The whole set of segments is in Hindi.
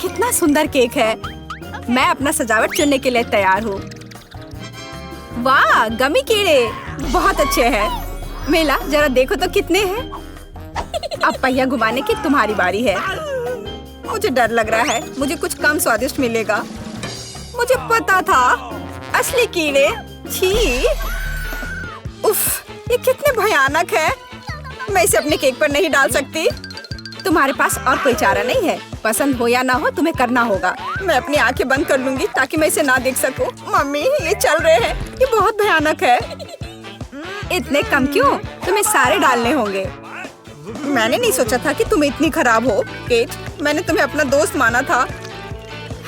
कितना सुंदर केक है। मैं अपना सजावट चुनने के लिए तैयार हूँ। वाह, गमी कीड़े बहुत अच्छे हैं। मेला जरा देखो तो कितने हैं। अब पहिया घुमाने की तुम्हारी बारी है। मुझे डर लग रहा है, मुझे कुछ कम स्वादिष्ट मिलेगा। मुझे पता था, असली कीड़े। छी, उफ, ये कितने भयानक है। मैं इसे अपने केक पर नहीं डाल सकती। तुम्हारे पास और कोई चारा नहीं है। पसंद हो या ना हो, तुम्हें करना होगा। मैं अपनी आंखें बंद कर लूंगी ताकि मैं इसे ना देख सकूं। मम्मी, ये चल रहे हैं, ये बहुत भयानक है। इतने कम क्यों? तुम्हें सारे डालने होंगे। मैंने नहीं सोचा था कि तुम इतनी खराब हो, केट। मैंने तुम्हें अपना दोस्त माना था।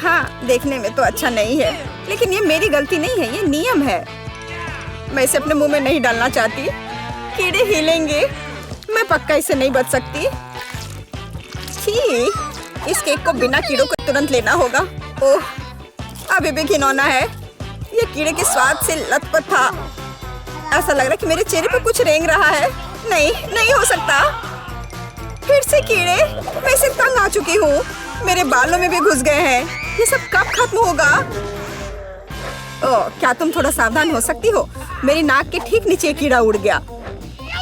हाँ, देखने में तो अच्छा नहीं है, लेकिन ये मेरी गलती नहीं है, ये नियम है। मैं इसे अपने मुंह में नहीं डालना चाहती। कीड़े हिलेंगे। मैं पक्का इसे नहीं बच सकती। छी, इस केक को बिना कीड़ों को तुरंत लेना होगा। ओह, अभी भी घिनौना है। ये कीड़े के स्वाद से लथपथ था। ऐसा लग रहा है कि मेरे चेहरे पे कुछ रेंग रहा है। नहीं, नहीं हो सकता। फिर से कीड़े। मैं इसे तंग आ चुकी हूँ। मेरे बालों में भी घुस गए हैं। ये सब कब खत्म होगा? ओह, क्या तुम थोड़ा सावधान हो सकती हो? मेरी नाक के ठीक नीचे कीड़ा उड़ गया।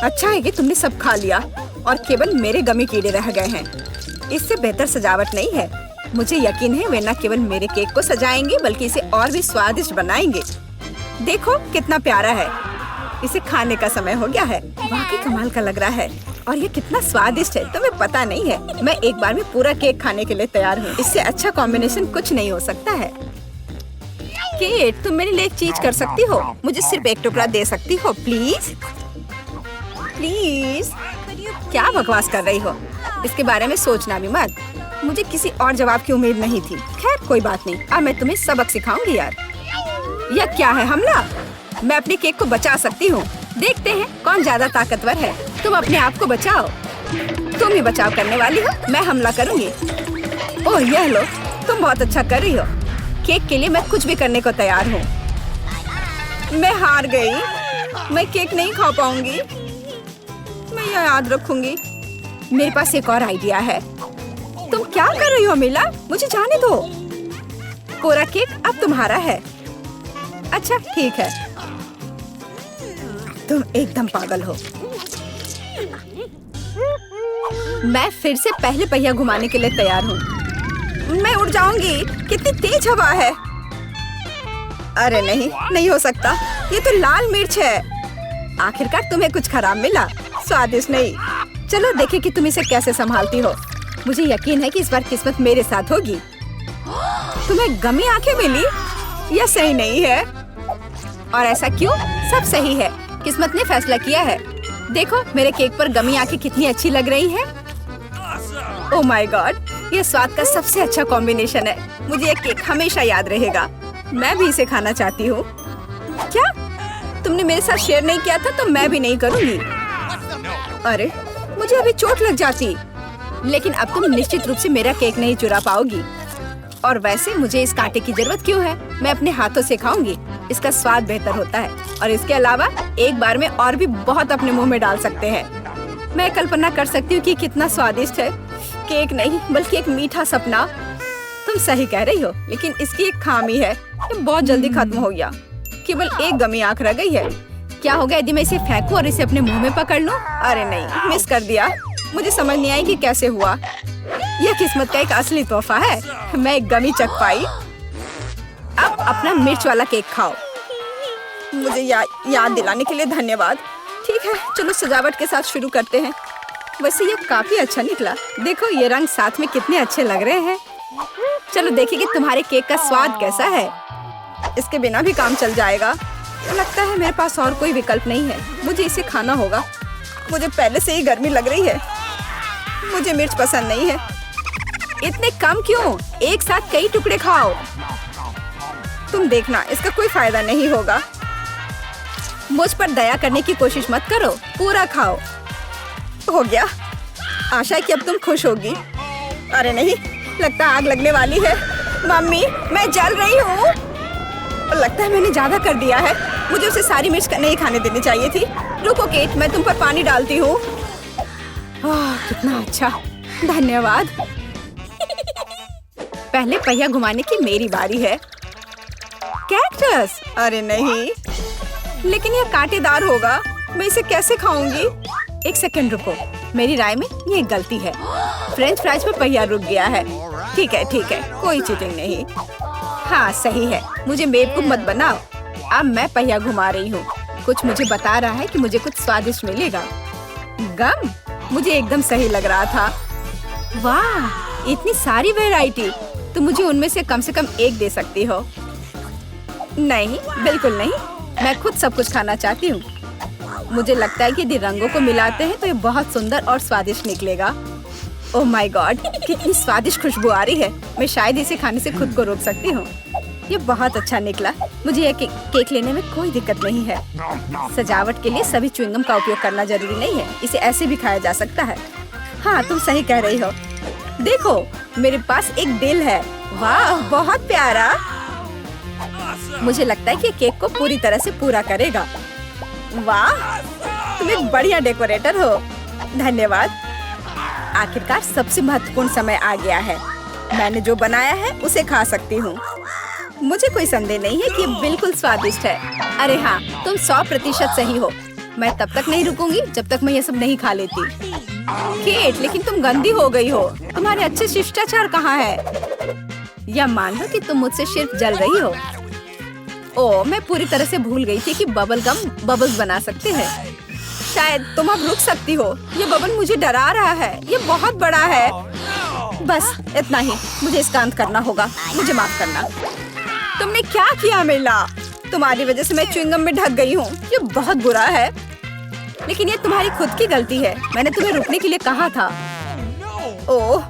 अच्छा है कि तुमने सब खा लिया और केवल मेरे गमी कीड़े रह गए हैं। इससे बेहतर सजावट नहीं है। मुझे यकीन है वे न केवल मेरे केक को सजाएंगे बल्कि इसे और भी स्वादिष्ट बनाएंगे। देखो कितना प्यारा है। इसे खाने का समय हो गया है। वाकई कमाल का लग रहा है और ये कितना स्वादिष्ट है, तुम्हें पता नहीं है। मैं एक बार में पूरा केक खाने के लिए तैयार हूँ। इससे अच्छा कॉम्बिनेशन कुछ नहीं हो सकता है। केट, तुम मेरे लिए एक चीज कर सकती हो? मुझे सिर्फ एक टुकड़ा दे सकती हो प्लीज? प्लीज। क्या बकवास कर रही हो? इसके बारे में सोचना भी मत। मुझे किसी और जवाब की उम्मीद नहीं थी। खैर कोई बात नहीं, अब मैं तुम्हें सबक सिखाऊंगी यार। यह क्या है, हमला? मैं अपने केक को बचा सकती हूँ। देखते हैं कौन ज्यादा ताकतवर है। तुम अपने आप को बचाओ। तुम ही बचाव करने वाली हो, मैं हमला करूंगी। ओह, यह लो, तुम बहुत अच्छा कर रही हो। केक के लिए मैं कुछ भी करने को तैयार हूँ। मैं हार गई। मैं केक नहीं खा पाऊंगी। मैं यह याद रखूंगी। मेरे पास एक और आइडिया है। तुम क्या कर रही हो मीला? मुझे जाने दो। पूरा केक अब तुम्हारा है। अच्छा ठीक है। तुम एकदम पागल हो। मैं फिर से पहले पहिया घुमाने के लिए तैयार हूँ। मैं उड़ जाऊंगी। कितनी तेज हवा है। अरे नहीं, नहीं हो सकता। ये तो लाल मिर्च है। आखिरकार तुम्हें कुछ खराब मिला। स्वादिष्ट नहीं। चलो देखें कि तुम इसे कैसे संभालती हो। मुझे यकीन है कि इस बार किस्मत मेरे साथ होगी। तुम्हें गमी आंखें मिली? यह सही नहीं है। और ऐसा क्यों? सब सही है। किस्मत ने फैसला किया है। देखो मेरे केक पर गमी आंखें कितनी अच्छी लग रही हैं। ओह माय गॉड, ये स्वाद का सबसे अच्छा कॉम्बिनेशन है। मुझे ये केक हमेशा याद रहेगा। मैं भी इसे खाना चाहती हूँ। क्या तुमने मेरे साथ शेयर नहीं किया था तो मैं भी नहीं करूँगी। अरे मुझे अभी चोट लग जाती। लेकिन अब तुम निश्चित रूप से मेरा केक नहीं चुरा पाओगी। और वैसे मुझे इस कांटे की जरूरत क्यों है? मैं अपने हाथों से खाऊंगी। इसका स्वाद बेहतर होता है और इसके अलावा एक बार में और भी बहुत अपने मुंह में डाल सकते हैं। मैं कल्पना कर सकती हूँ कि कितना स्वादिष्ट है। केक नहीं बल्कि एक मीठा सपना। तुम सही कह रही हो, लेकिन इसकी एक खामी है। ये बहुत जल्दी खत्म हो गया। केवल एक गमी आंख रह गई है। क्या होगा यदि मैं इसे फेंकूं और इसे अपने मुंह में पकड़ लूं? अरे नहीं, मिस कर दिया। मुझे समझ नहीं आई कि कैसे हुआ। यह किस्मत का एक असली तोहफा है। मैं एक गमी चख पाई। अब अपना मिर्च वाला केक खाओ। मुझे याद दिलाने के लिए धन्यवाद। ठीक है, चलो सजावट के साथ शुरू करते हैं। वैसे ये काफी अच्छा निकला। देखो ये रंग साथ में कितने अच्छे लग रहे हैं। चलो देखें कि तुम्हारे केक का स्वाद कैसा है। इसके बिना भी काम चल जाएगा। लगता है मेरे पास और कोई विकल्प नहीं है। मुझे इसे खाना होगा। मुझे पहले से ही गर्मी लग रही है। मुझे मिर्च पसंद नहीं है। इतने कम क्यों? एक साथ कई टुकड़े खाओ। तुम देखना, इसका कोई फायदा नहीं होगा। मुझ पर दया करने की कोशिश मत करो। पूरा खाओ। हो गया। आशा है कि अब तुम खुश होगी। अरे नहीं, लगता आग लगने वाली है। मम्मी, मैं जल रही हूँ। लगता है मैंने ज्यादा कर दिया है। मुझे उसे सारी मिर्च नहीं खाने देनी चाहिए थी। रुको केट, मैं तुम पर पानी डालती हूँ। कितना अच्छा, धन्यवाद। पहले पहिया घुमाने की मेरी बारी है। कैक्टस? अरे नहीं, लेकिन यह कांटेदार होगा। मैं इसे कैसे खाऊंगी? एक सेकंड रुको, मेरी राय में ये गलती है। फ्रेंच फ्राइज पे पहिया रुक गया है। ठीक है, कोई चीटिंग नहीं। हाँ सही है, मुझे बेवकूफ मत बनाओ। अब मैं पहिया घुमा रही हूँ। कुछ मुझे बता रहा है कि मुझे कुछ स्वादिष्ट मिलेगा। गम? मुझे एकदम सही लग रहा था। वाह, इतनी सारी वैरायटी। तुम मुझे उनमें से कम एक दे सकती हो। नहीं, बिल्कुल नहीं। मैं खुद सब कुछ खाना चाहती हूँ। मुझे लगता है कि यदि रंगों को मिलाते हैं तो ये बहुत सुंदर और स्वादिष्ट निकलेगा। ओह माय गॉड, कितनी स्वादिष्ट खुशबू आ रही है। मैं शायद इसे खाने से खुद को रोक सकती हूँ। ये बहुत अच्छा निकला। मुझे यह केक लेने में कोई दिक्कत नहीं है। सजावट के लिए सभी च्युइंगम का उपयोग करना जरूरी नहीं है। इसे ऐसे भी खाया जा सकता है। हाँ, तुम सही कह रही हो। देखो, मेरे पास एक दिल है। वाह, बहुत प्यारा। मुझे लगता है कि केक को पूरी तरह से पूरा करेगा। वाह, तुम एक बढ़िया डेकोरेटर हो। धन्यवाद। आखिरकार सबसे महत्वपूर्ण समय आ गया है। मैंने जो बनाया है उसे खा सकती हूँ। मुझे कोई संदेह नहीं है कि ये बिल्कुल स्वादिष्ट है। अरे हाँ, तुम 100% सही हो। मैं तब तक नहीं रुकूंगी जब तक मैं ये सब नहीं खा लेती। केट, लेकिन तुम गंदी हो गई हो। तुम्हारे अच्छे शिष्टाचार कहाँ है? या मान लो कि तुम मुझसे सिर्फ जल रही हो। ओह, मैं पूरी तरह से भूल गई थी कि बबल गम बबल्स बना सकते हैं। शायद तुम अब रुक सकती हो। ये बबल मुझे डरा रहा है। ये बहुत बड़ा है। बस इतना ही, मुझे इसका अंत करना होगा। मुझे माफ करना। तुमने क्या किया मिला? तुम्हारी वजह से मैं च्युइंगम में ढक गई हूँ। ये बहुत बुरा है, लेकिन ये तुम्हारी खुद की गलती है। मैंने तुम्हें रुकने के लिए कहा था। ओह,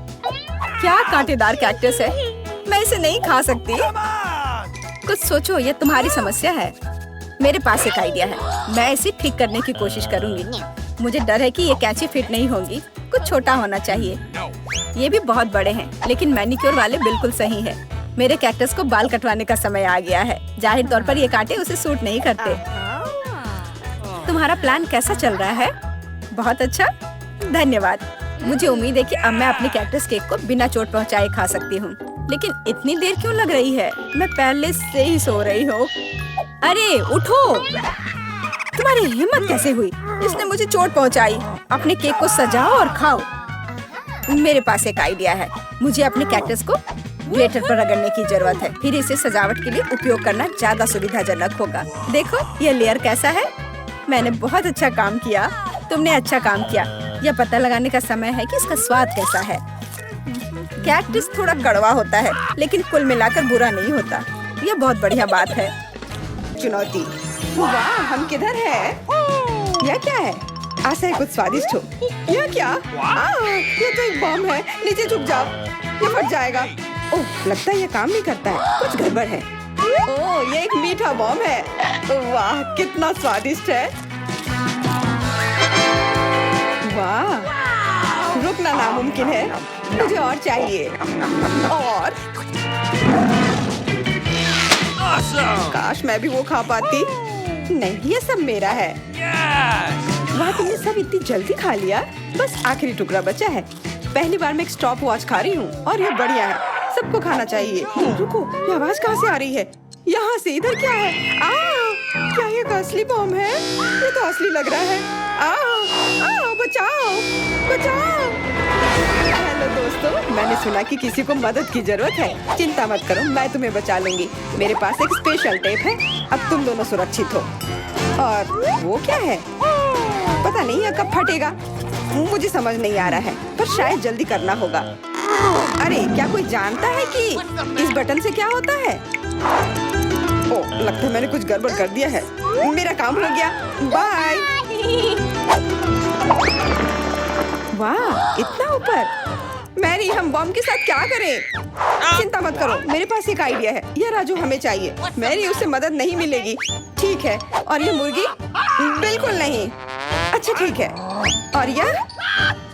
क्या कांटेदार कैक्टस है। मैं इसे नहीं खा सकती। कुछ सोचो, ये तुम्हारी समस्या है। मेरे पास एक आइडिया है। मैं इसे ठीक करने की कोशिश करूंगी। मुझे डर है कि ये कैंची फिट नहीं होगी। कुछ छोटा होना चाहिए। ये भी बहुत बड़े हैं, लेकिन मैनिक्योर वाले बिल्कुल सही है। मेरे कैक्टस को बाल कटवाने का समय आ गया है। जाहिर तौर पर ये कांटे उसे सूट नहीं करते। तुम्हारा प्लान कैसा चल रहा है? बहुत अच्छा, धन्यवाद। मुझे उम्मीद है कि अब मैं अपने कैक्टस केक को बिना चोट पहुंचाए खा सकती हूँ। लेकिन इतनी देर क्यों लग रही है? मैं पहले से ही सो रही हूँ। अरे उठो, तुम्हारी हिम्मत कैसे हुई? इसने मुझे चोट पहुंचाई। अपने केक को सजाओ और खाओ। मेरे पास एक आइडिया है। मुझे अपने कैक्टस को ग्लिटर पर रगड़ने की जरूरत है। फिर इसे सजावट के लिए उपयोग करना ज्यादा सुविधाजनक होगा। देखो, यह लेयर कैसा है। मैंने बहुत अच्छा काम किया। तुमने अच्छा काम किया। यह पता लगाने का समय है कि इसका स्वाद कैसा है। कैक्टस थोड़ा कड़वा होता है, लेकिन कुल मिलाकर बुरा नहीं होता। यह बहुत बढ़िया बात है। चुनौती। वाह, हम किधर है? यह क्या है? आशा है कुछ स्वादिष्ट हो। यह क्या? ये तो एक बम है। नीचे झुक जाओ, ये फट जाएगा। ओह, लगता है ये काम नहीं करता है। कुछ गड़बड़ है। ओह, ये एक मीठा बम है। वाह, कितना स्वादिष्ट है। वाह, रुकना नामुमकिन है। मुझे और चाहिए। और काश मैं भी वो खा पाती। नहीं, ये सब मेरा है। वाह, तुमने सब इतनी जल्दी खा लिया। बस आखिरी टुकड़ा बचा है। पहली बार मैं एक स्टॉप वॉच खा रही हूँ और ये बढ़िया है। सबको खाना चाहिए। रुको, ये आवाज कहाँ से आ रही है? यहाँ से। इधर क्या है? क्या ये असली बम है? ये तो असली लग रहा है। बचाओ, बचाओ। हेलो दोस्तों, मैंने सुना कि किसी को मदद की जरूरत है। चिंता मत करो, मैं तुम्हें बचा लूंगी। मेरे पास एक स्पेशल टेप है। अब तुम दोनों सुरक्षित हो। और वो क्या है? पता नहीं यह कब फटेगा। मुझे समझ नहीं आ रहा है, पर शायद जल्दी करना होगा। अरे, क्या कोई जानता है कि इस बटन से क्या होता है? ओह, लगता है मैंने कुछ गड़बड़ कर दिया है। मेरा काम हो गया। बाय। वाह, इतना ऊपर। मैरी, हम बम के साथ क्या करें? चिंता मत करो, मेरे पास एक आइडिया है। यह राजू हमें चाहिए। मैरी, उससे मदद नहीं मिलेगी। ठीक है। और ये मुर्गी? बिल्कुल नहीं। अच्छा ठीक है। और यह?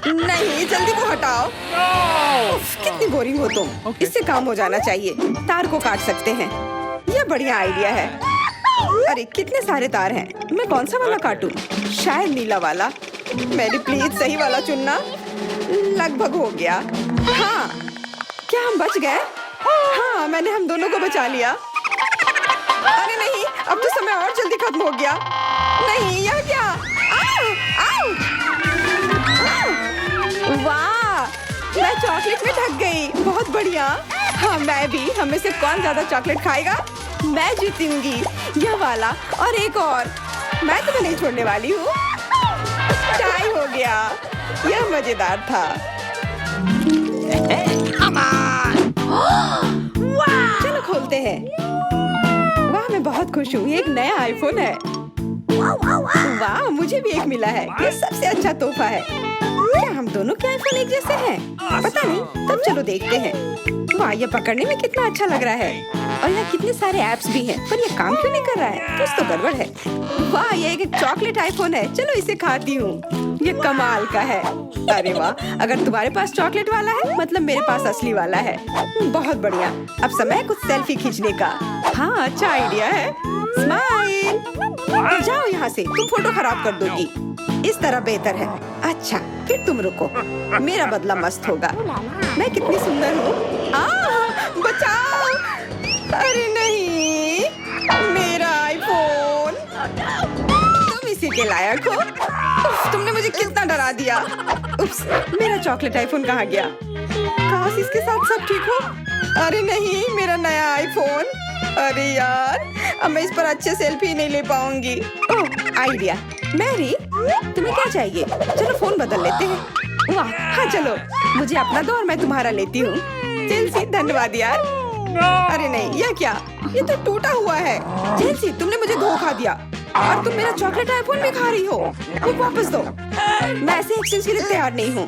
नहीं, जल्दी को हटाओ। कितनी बोरिंग हो तुम। इससे काम हो जाना चाहिए। तार को काट सकते हैं। यह बढ़िया आइडिया है। अरे, कितने सारे तार हैं। मैं कौन सा वाला काटूं? शायद नीला वाला। मेरी प्लीज सही वाला चुनना। लगभग हो गया। हाँ, क्या हम बच गए? हाँ, मैंने हम दोनों को बचा लिया। अरे नहीं, अब तो समय और जल्दी खत्म हो गया। नहीं, यह क्या? आओ, आओ, आओ। वाह, मैं चॉकलेट में ढक गई। बहुत बढ़िया। हाँ, मैं भी। हमें से कौन ज्यादा चॉकलेट खाएगा? मैं जीतूंगी। यह वाला और एक और। मैं तुम्हें नहीं छोड़ने वाली हूँ। टाई हो गया। यह मजेदार था। चलो खोलते हैं। वाह, मैं बहुत खुश हूँ। ये एक नया आईफोन है। वाह, मुझे भी एक मिला है। ये सबसे अच्छा तोहफा है। क्या हम दोनों के आईफोन एक जैसे हैं? पता नहीं, तब चलो देखते हैं। वाह, ये पकड़ने में कितना अच्छा लग रहा है। और यहाँ कितने सारे ऐप्स भी हैं, पर ये काम क्यों नहीं कर रहा है? कुछ तो गड़बड़ है। वाह, ये एक चॉकलेट आईफोन है। चलो इसे खाती हूँ। ये कमाल का है। अरे वाह, अगर तुम्हारे पास चॉकलेट वाला है, मतलब मेरे पास असली वाला है। बहुत बढ़िया। अब समय है कुछ सेल्फी खींचने का। हाँ, अच्छा आइडिया है। स्माइल। जाओ यहाँ से, तुम फोटो खराब कर दोगी। इस तरह बेहतर है। अच्छा, फिर तुम रुको। मेरा बदला मस्त होगा। मैं कितनी सुंदर हूँ। बचाओ। अरे नहीं, मेरा आईफोन। तुम इसी के लायक हो। तुमने मुझे कितना डरा दिया। उप्स, मेरा चॉकलेट आईफोन कहाँ गया? काश इसके साथ सब ठीक हो। अरे नहीं, मेरा नया आईफोन। अरे यार, अब मैं इस पर अच्छे सेल्फी नहीं ले पाऊंगी। ओह, आइडिया। मैरी, तुम्हें क्या चाहिए? चलो फोन बदल लेते हैं। वाह, हाँ चलो। मुझे अपना दो और मैं तुम्हारा लेती हूँ। चेल्सी, धन्यवाद यार। अरे नहीं, यह क्या? ये तो टूटा हुआ है। चेल्सी, तुमने मुझे धोखा दिया और तुम मेरा चॉकलेट आईफोन भी खा रही हो। वो वापस दो। मैं ऐसे एक्सचेंज के लिए तैयार नहीं हूँ।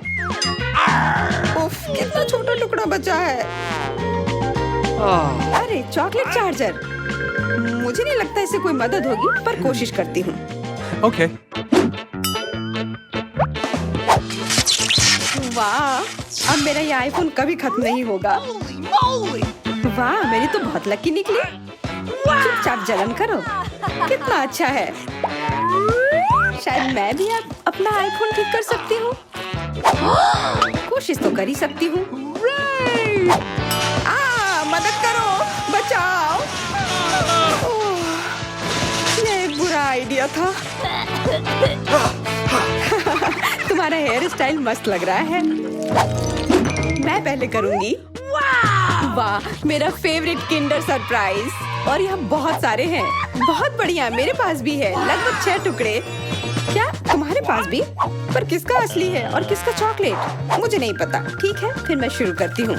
उफ, कितना छोटा टुकड़ा बचा है। अरे, चॉकलेट चार्जर। मुझे नहीं लगता इससे कोई मदद होगी, पर कोशिश करती हूँ। Okay. वाह, अब मेरा ये आईफोन कभी खत्म नहीं होगा। वाह, मेरी तो बहुत लकी निकली। चुपचाप जलन करो। कितना अच्छा है। शायद मैं भी अब अपना आईफोन ठीक कर सकती हूँ। कोशिश तो कर ही सकती हूँ। मदद करो, बचाओ। ये एक बुरा आइडिया था। तुम्हारा हेयर स्टाइल मस्त लग रहा है। मैं पहले करूंगी। वाह, मेरा फेवरेट किंडर सरप्राइज। और यहाँ बहुत सारे हैं। बहुत बढ़िया, मेरे पास भी है। लगभग 6 टुकड़े। क्या तुम्हारे पास भी? पर किसका असली है और किसका चॉकलेट? मुझे नहीं पता। ठीक है, फिर मैं शुरू करती हूँ।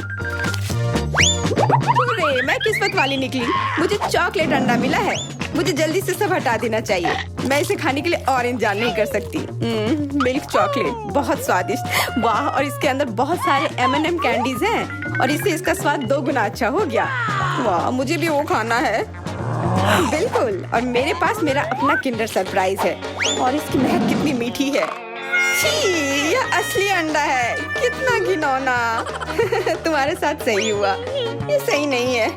मैं किस्मत वाली निकली। मुझे चॉकलेट अंडा मिला है। मुझे जल्दी से सब हटा देना चाहिए। मैं इसे खाने के लिए और इंतजार नहीं कर सकती। मिल्क चॉकलेट, बहुत स्वादिष्ट। वाह, और इसके अंदर बहुत सारे M&M कैंडीज हैं और इससे इसका स्वाद 2 गुना अच्छा हो गया। वाह, मुझे भी वो खाना है। बिल्कुल, और मेरे पास मेरा अपना किंडर सरप्राइज है और इसकी महक कितनी मीठी है। छी, यह असली अंडा है। कितना घिनौना। तुम्हारे साथ सही हुआ। ये सही नहीं है।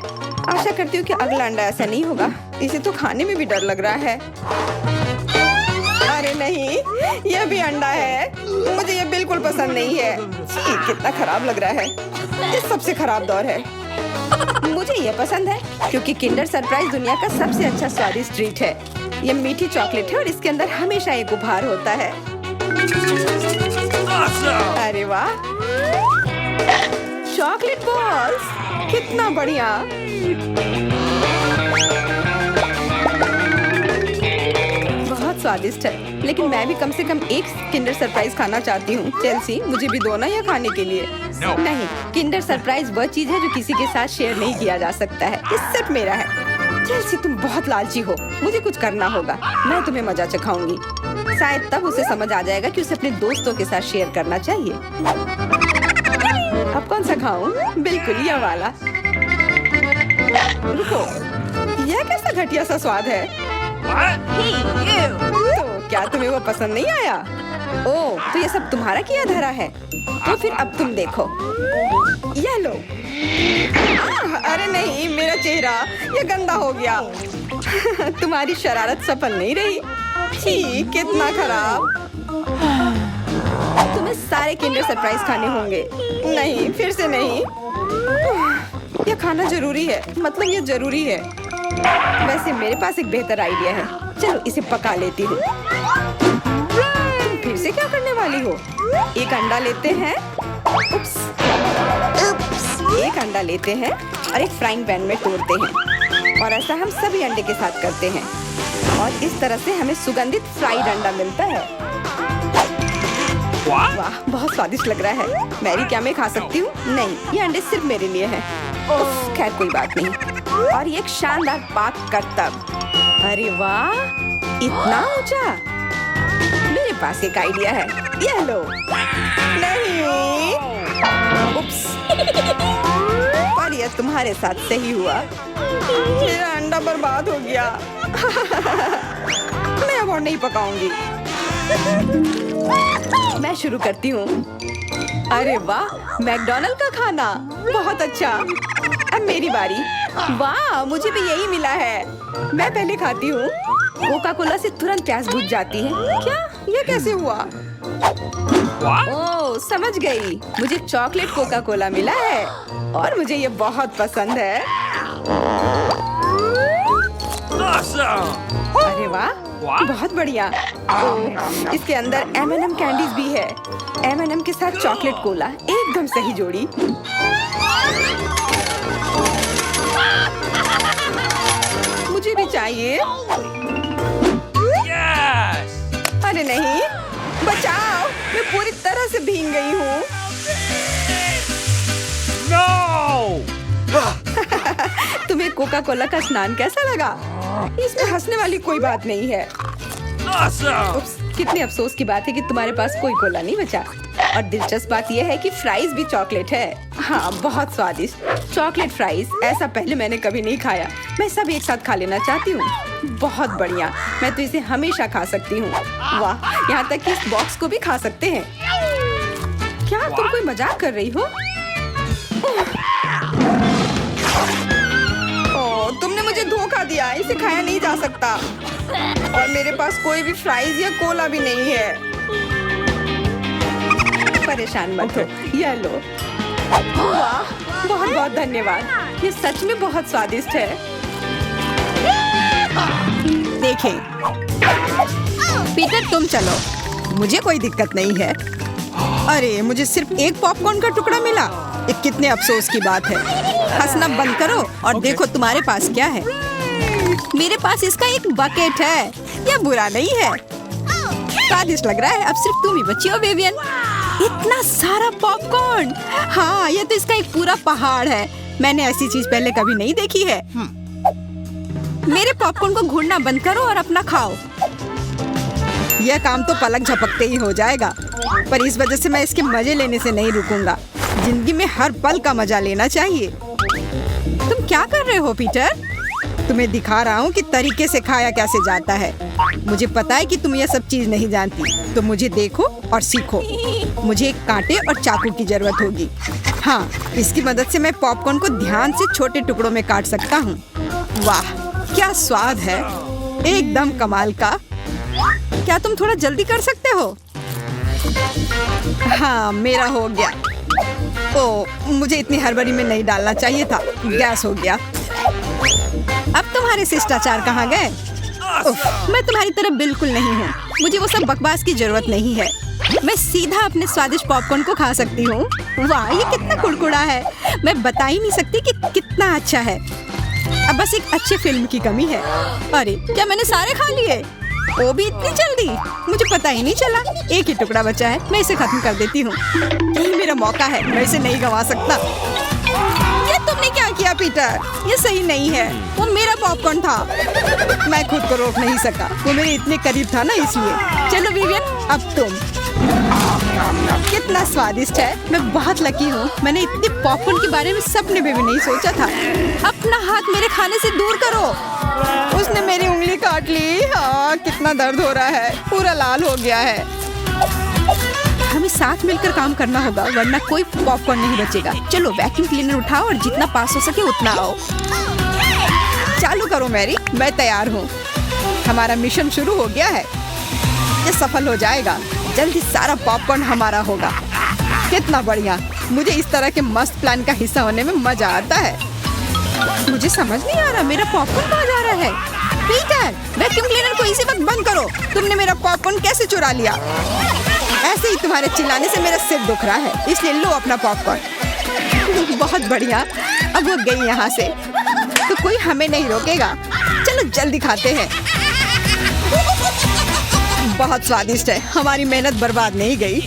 आशा करती हूँ कि अगला अंडा ऐसा नहीं होगा। इसे तो खाने में भी डर लग रहा है। अरे नहीं, यह भी अंडा है। मुझे ये बिल्कुल पसंद नहीं है। छी, कितना खराब लग रहा है। ये सबसे खराब दौर है। मुझे ये पसंद है क्योंकि किंडर सरप्राइज दुनिया का सबसे अच्छा स्वादिष्ट ट्रीट है। ये मीठी चॉकलेट है और इसके अंदर हमेशा एक उपहार होता है। अरे वाह, चॉकलेट बॉल्स, कितना बढ़िया। बहुत स्वादिष्ट है, लेकिन मैं भी कम से कम एक किंडर सरप्राइज खाना चाहती हूँ। चेल्सी, मुझे भी दो ना यह खाने के लिए। No. नहीं, किंडर सरप्राइज वह चीज है जो किसी के साथ शेयर नहीं किया जा सकता है। ये सिर्फ मेरा है। चेल्सी, तुम बहुत लालची हो। मुझे कुछ करना होगा। मैं तुम्हें मजा चखाऊंगी। शायद तब उसे समझ आ जाएगा कि उसे अपने दोस्तों के साथ शेयर करना चाहिए। अब कौन सा खाऊं? बिल्कुल यह वाला। रुको, यह कैसा घटिया सा स्वाद है। तो क्या तुम्हें वो पसंद नहीं आया? ओह, तो ये सब तुम्हारा किया धरा है। तो फिर अब तुम देखो। यह लो। अरे नहीं, मेरा चेहरा ये गंदा हो गया। तुम्हारी शरारत सफल नहीं रही। छी, कितना खराब। तुम्हें सारे किंडर सरप्राइज खाने होंगे। नहीं, फिर से नहीं। यह खाना जरूरी है, मतलब ये जरूरी है। वैसे मेरे पास एक बेहतर आइडिया है, चलो इसे पका लेती हूँ। तुम फिर से क्या करने वाली हो? एक अंडा लेते हैं, उप्स, एक अंडा लेते हैं और एक फ्राइंग पैन में तोड़ते हैं और ऐसा हम सभी अंडे के साथ करते हैं और इस तरह से हमें सुगंधित फ्राइड अंडा मिलता है। वाह, बहुत स्वादिष्ट लग रहा है। मैरी, क्या मैं खा सकती हूँ? नहीं, ये अंडे सिर्फ मेरे लिए हैं। खैर कोई बात नहीं। और ये एक शानदार पाक करतब। अरे वाह, इतना ऊंचा। मेरे पास एक आइडिया है, ये लो। नहीं, उप्स, पर यह तुम्हारे साथ सही हुआ। मेरा अंडा बर्बाद हो गया। मैं अब और नहीं पकाऊंगी। मैं शुरू करती हूँ। अरे वाह, मैकडॉनल्ड का खाना, बहुत अच्छा। अब मेरी बारी। वाह, मुझे भी यही मिला है। मैं पहले खाती हूँ। कोका कोला से तुरंत प्यास बुझ जाती है। क्या? ये कैसे हुआ? ओह, समझ गई। मुझे चॉकलेट कोका कोला मिला है और मुझे ये बहुत पसंद है। अरे वाह, बहुत बढ़िया। ओह, इसके अंदर M&M कैंडीज भी है। M&M के साथ चॉकलेट कोला, एकदम सही जोड़ी। मुझे भी चाहिए। अरे नहीं, बचाओ, मैं पूरी तरह से भीग गई हूँ। तुम्हें कोका कोला का स्नान कैसा लगा? इसमें हंसने वाली कोई बात नहीं है। उप्स, कितने अफसोस की बात है कि तुम्हारे पास कोई कोला नहीं बचा। और दिलचस्प बात यह है कि फ्राइज भी चॉकलेट है। हाँ, बहुत स्वादिष्ट चॉकलेट फ्राइज, ऐसा पहले मैंने कभी नहीं खाया। मैं सब एक साथ खा लेना चाहती हूँ। बहुत बढ़िया, मैं तो इसे हमेशा खा सकती हूँ। वाह, यहाँ तक कि इस बॉक्स को भी खा सकते हैं। क्या तुम कोई मजाक कर रही हो? ओह, तुमने मुझे धोखा दिया। इसे खाया नहीं जा सकता और मेरे पास कोई भी फ्राइज या कोला भी नहीं है। परेशान मत हो, ये लो। वाह, बहुत बहुत धन्यवाद। ये सच में बहुत स्वादिष्ट है। देखें, पीटर तुम चलो, मुझे कोई दिक्कत नहीं है। अरे, मुझे सिर्फ एक पॉपकॉर्न का टुकड़ा मिला। ये कितने अफसोस की बात है। हंसना बंद करो और देखो तुम्हारे पास क्या है। मेरे पास इसका एक बकेट है। यह बुरा नहीं है, स्वादिष्ट लग रहा है। अब सिर्फ तुम ही बची हो, विवियन। इतना सारा पॉपकॉर्न। हाँ, ये तो इसका एक पूरा पहाड़ है। मैंने ऐसी चीज पहले कभी नहीं देखी है। मेरे पॉपकॉर्न को घूरना बंद करो और अपना खाओ। यह काम तो पलक झपकते ही हो जाएगा, पर इस वजह से मैं इसके मजे लेने से नहीं रुकूंगा। जिंदगी में हर पल का मजा लेना चाहिए। तुम क्या कर रहे हो, पीटर? तुम्हें दिखा रहा हूँ कि तरीके से खाया कैसे जाता है। मुझे पता है कि तुम ये सब चीज नहीं जानती, तो मुझे देखो और सीखो। मुझे एक कांटे और चाकू की जरूरत होगी। हाँ, इसकी मदद से मैं पॉपकॉर्न को ध्यान से छोटे टुकड़ों में काट सकता हूँ। वाह, क्या स्वाद है, एकदम कमाल का। क्या तुम थोड़ा जल्दी कर सकते हो? हाँ, मेरा हो गया। ओह, मुझे इतनी हड़बड़ी में नहीं डालना चाहिए था। गैस हो गया। अब तुम्हारे शिष्टाचार कहाँ गए? मैं तुम्हारी तरह बिल्कुल नहीं हूँ। मुझे वो सब बकवास की जरूरत नहीं है। मैं सीधा अपने स्वादिष्ट पॉपकॉर्न को खा सकती हूँ। वाह, ये कितना कुड़कुड़ा है। मैं बता ही नहीं सकती कि कितना अच्छा है। अब बस एक अच्छी फिल्म की कमी है। अरे, क्या मैंने सारे खा लिए? वो भी इतनी जल्दी? मुझे पता ही नहीं चला। एक ही टुकड़ा बचा है, मैं इसे खत्म कर देती हूँ। यही मेरा मौका है, मैं इसे नहीं गंवा सकता। ये तुमने क्या किया, पीटर? ये सही नहीं है। वो मेरा पॉपकॉर्न था। मैं खुद को रोक नहीं सका। वो मेरे इतने करीब था ना, इसलिए। चलो विवियन, अब तुम। कितना स्वादिष्ट है। मैं बहुत लकी हूँ। मैंने इतने पॉपकॉर्न के बारे में सपने में भी नहीं सोचा था। अपना हाथ मेरे खाने से दूर करो। उसने मेरी उंगली काट ली। हाँ, कितना दर्द हो रहा है। पूरा लाल हो गया है। हमें साथ मिलकर काम करना होगा, वरना कोई पॉपकॉर्न नहीं बचेगा। चलो वैक्यूम क्लीनर उठाओ और जितना पास हो सके उतना आओ। चालू करो मैरी, मैं तैयार हूँ। हमारा मिशन शुरू हो गया है। ये सफल हो जाएगा। जल्दी सारा पॉपकॉर्न हमारा होगा। कितना बढ़िया। मुझे इस तरह के मस्त प्लान का हिस्सा होने में मजा आता है। मुझे समझ नहीं आ रहा मेरा पॉपकॉर्न कहाँ जा रहा है। पीटर, वैक्यूम क्लीनर को इसी वक्त बंद करो। तुमने मेरा पॉपकॉर्न कैसे चुरा लिया? ऐसे ही तुम्हारे चिल्लाने से मेरा सिर दुख रहा है, इसलिए लो अपना पॉपकॉर्न। बहुत बढ़िया, अब वो गई यहाँ से तो कोई हमें नहीं रोकेगा। चलो जल्दी खाते हैं। बहुत स्वादिष्ट है, हमारी मेहनत बर्बाद नहीं गई।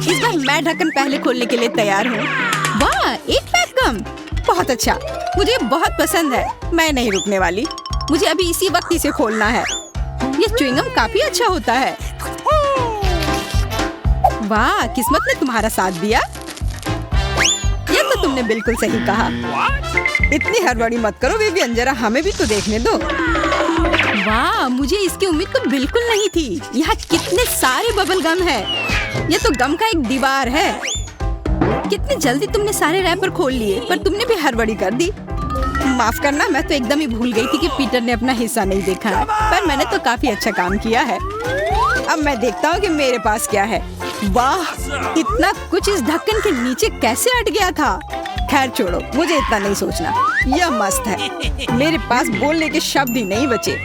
इस बार मैं ढक्कन पहले खोलने के लिए तैयार हूँ। वाह, एक पैक गम, बहुत अच्छा, मुझे बहुत पसंद है। मैं नहीं रुकने वाली, मुझे अभी इसी वक्त इसे खोलना है। ये च्युइंगम काफी अच्छा होता है। वाह, किस्मत ने तुम्हारा साथ दिया। ये तो तुमने बिल्कुल सही कहा। इतनी हड़बड़ी मत करो विवियन, जरा हमें भी तो देखने दो। वाह, मुझे इसकी उम्मीद तो बिल्कुल नहीं थी। यहाँ कितने सारे बबल गम है। ये तो गम का एक दीवार है। कितनी जल्दी तुमने सारे रैपर खोल लिए, पर तुमने भी हड़बड़ी कर दी। माफ करना, मैं तो एकदम ही भूल गई थी कि पीटर ने अपना हिस्सा नहीं देखा है। पर मैंने तो काफी अच्छा काम किया है। अब मैं देखता हूँ कि मेरे पास क्या है। वाह, इतना कुछ इस ढक्कन के नीचे कैसे अट गया था। खैर छोड़ो, मुझे इतना नहीं सोचना। यह मस्त है, मेरे पास बोलने के शब्द ही नहीं बचे।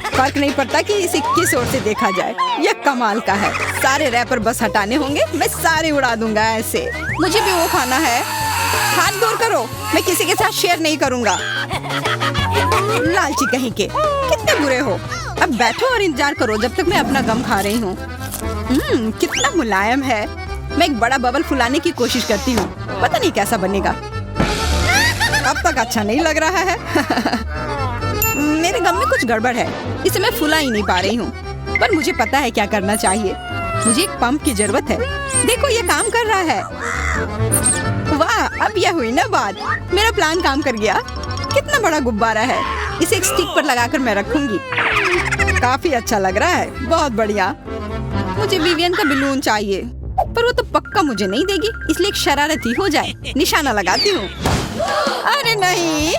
फर्क नहीं पड़ता कि इसे किस ओर से देखा जाए, यह कमाल का है। सारे रैपर बस हटाने होंगे, मैं सारे उड़ा दूंगा ऐसे। मुझे भी वो खाना है। हाथ दूर करो, मैं किसी के साथ शेयर नहीं करूंगा। लालची कहीं के, कितने बुरे हो। अब बैठो और इंतजार करो जब तक मैं अपना गम खा रही हूँ। कितना मुलायम है। मैं एक बड़ा बबल फुलाने की कोशिश करती हूँ, पता नहीं कैसा बनेगा। अब तक अच्छा नहीं लग रहा है। मेरे गम में कुछ गड़बड़ है, इसे मैं फुला ही नहीं पा रही हूँ। पर मुझे पता है क्या करना चाहिए। मुझे एक पंप की जरूरत है। देखो, ये काम कर रहा है। वाह, अब यह हुई ना बात। मेरा प्लान काम कर गया। कितना बड़ा गुब्बारा है, इसे एक स्टिक पर लगाकर मैं रखूंगी। काफी अच्छा लग रहा है, बहुत बढ़िया। मुझे विवियन का बलून चाहिए, पर वो तो पक्का मुझे नहीं देगी, इसलिए एक शरारती हो जाए, निशाना लगाती हूँ। अरे नहीं,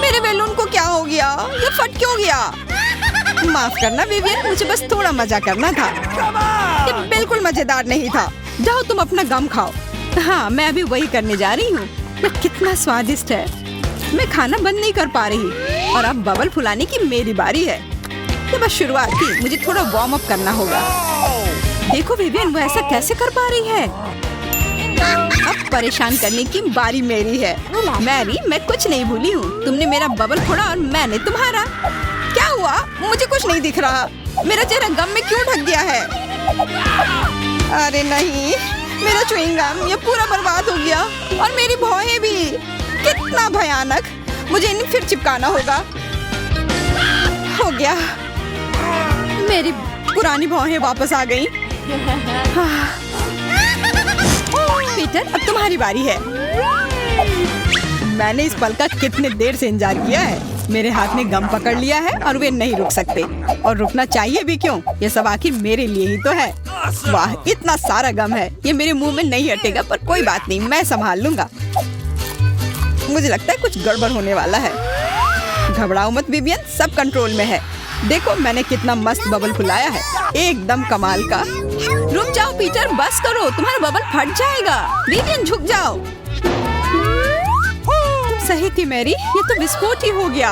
मेरे बैलून को क्या हो गया? ये फट क्यों गया? माफ करना विवियन, मुझे बस थोड़ा मजा करना था। ये बिल्कुल मजेदार नहीं था। जाओ तुम अपना गम खाओ। हाँ, मैं अभी वही करने जा रही हूँ। कितना स्वादिष्ट है। मैं खाना बंद नहीं कर पा रही और अब बबल फुलाने की मेरी बारी है। ये बस शुरुआत थी, मुझे थोड़ा वार्म अप करना होगा। देखो विवियन, वो ऐसा कैसे कर पा रही है। अब परेशान करने की बारी मेरी है। मैरी, मैं कुछ नहीं भूली हूँ। तुमने मेरा बबल फोड़ा और मैंने तुम्हारा। क्या हुआ? मुझे कुछ नहीं दिख रहा। मेरा चेहरा गम में क्यों ढक गया है? अरे नहीं, मेरा च्युइंग गम ये पूरा बर्बाद हो गया और मेरी भौहें भी। कितना भयानक। मुझे इन्हें फिर चिपकाना होगा। हो गया, मेरी पुरानी भौहें वापस आ गई। पीटर, अब तुम्हारी बारी है। मैंने इस पल का कितने देर से इंतजार किया है। मेरे हाथ में गम पकड़ लिया है और वे नहीं रुक सकते, और रुकना चाहिए भी क्यों? ये सब आखिर मेरे लिए ही तो है। वाह, इतना सारा गम है, ये मेरे मुंह में नहीं हटेगा, पर कोई बात नहीं, मैं संभाल लूंगा। मुझे लगता है कुछ गड़बड़ होने वाला है। घबराओ मत विवियन, सब कंट्रोल में है। देखो मैंने कितना मस्त बबल फुलाया है, एकदम कमाल का। रुक जाओ पीटर, बस करो, तुम्हारा बबल फट जाएगा। विवियन झुक जाओ। तुम सही थी मैरी, ये तो विस्फोट ही हो गया।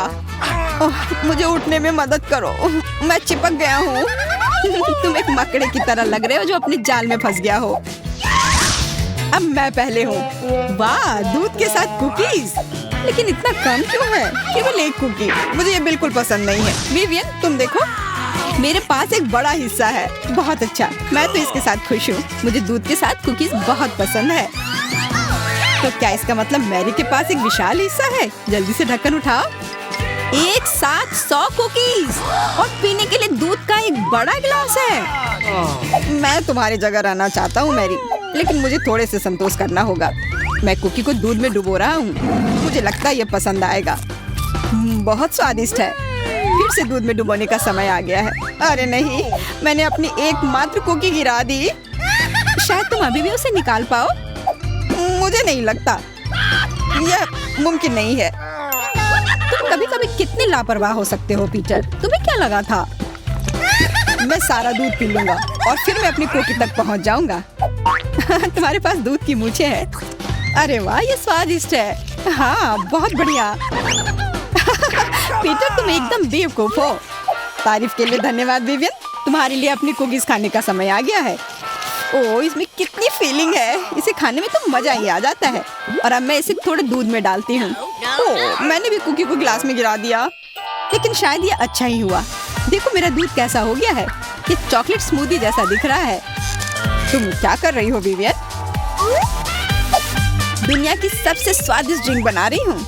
मुझे उठने में मदद करो, मैं चिपक गया हूँ। तुम एक मकड़े की तरह लग रहे हो जो अपने जाल में फंस गया हो। अब मैं पहले हूँ। वाह, दूध के साथ कुकीज, लेकिन इतना कम क्यों है? केवल एक कुकी। मुझे ये बिल्कुल पसंद नहीं है। विवियन, तुम देखो, मेरे पास एक बड़ा हिस्सा है। बहुत अच्छा, मैं तो इसके साथ खुश हूँ। मुझे दूध के साथ कुकीज बहुत पसंद है। तो क्या इसका मतलब मैरी के पास एक विशाल हिस्सा है? जल्दी से ढक्कन उठाओ। एक साथ 100 कुकीज और पीने के लिए दूध का एक बड़ा गिलास है। मैं तुम्हारी जगह रहना चाहता हूँ मैरी, लेकिन मुझे थोड़े से संतोष करना होगा। मैं कुकी को दूध में डुबो रहा हूँ, मुझे लगता है ये पसंद आएगा। बहुत स्वादिष्ट है। फिर से दूध में डुबोने का समय आ गया है। अरे नहीं, मैंने अपनी एकमात्र कुकी गिरा दी। शायद तुम अभी भी उसे निकाल पाओ। मुझे नहीं लगता, यह मुमकिन नहीं है। तुम कभी कभी कितने लापरवाह हो सकते हो पीटर। तुम्हें क्या लगा था? मैं सारा दूध पी लूंगा और फिर मैं अपनी कुकी तक पहुंच जाऊंगा। तुम्हारे पास दूध की मूछें हैं। अरे वाह, ये स्वादिष्ट है। हाँ, बहुत बढ़िया। पीटर, तुम एकदम बेवकूफ हो। तारीफ के लिए धन्यवाद विवियन। तुम्हारे लिए अपनी कुकीज खाने का समय आ गया है। ओह, इसमें कितनी फीलिंग है। इसे खाने में तो मजा ही आ जाता है। और अब मैं इसे थोड़े दूध में डालती हूँ। ओह, मैंने भी कुकी को गिलास में गिरा दिया, लेकिन शायद ये अच्छा ही हुआ। देखो मेरा दूध कैसा हो गया है। ये चॉकलेट स्मूदी जैसा दिख रहा है। तुम क्या कर रही हो विवियन? दुनिया की सबसे स्वादिष्ट ड्रिंक बना रही हूँ।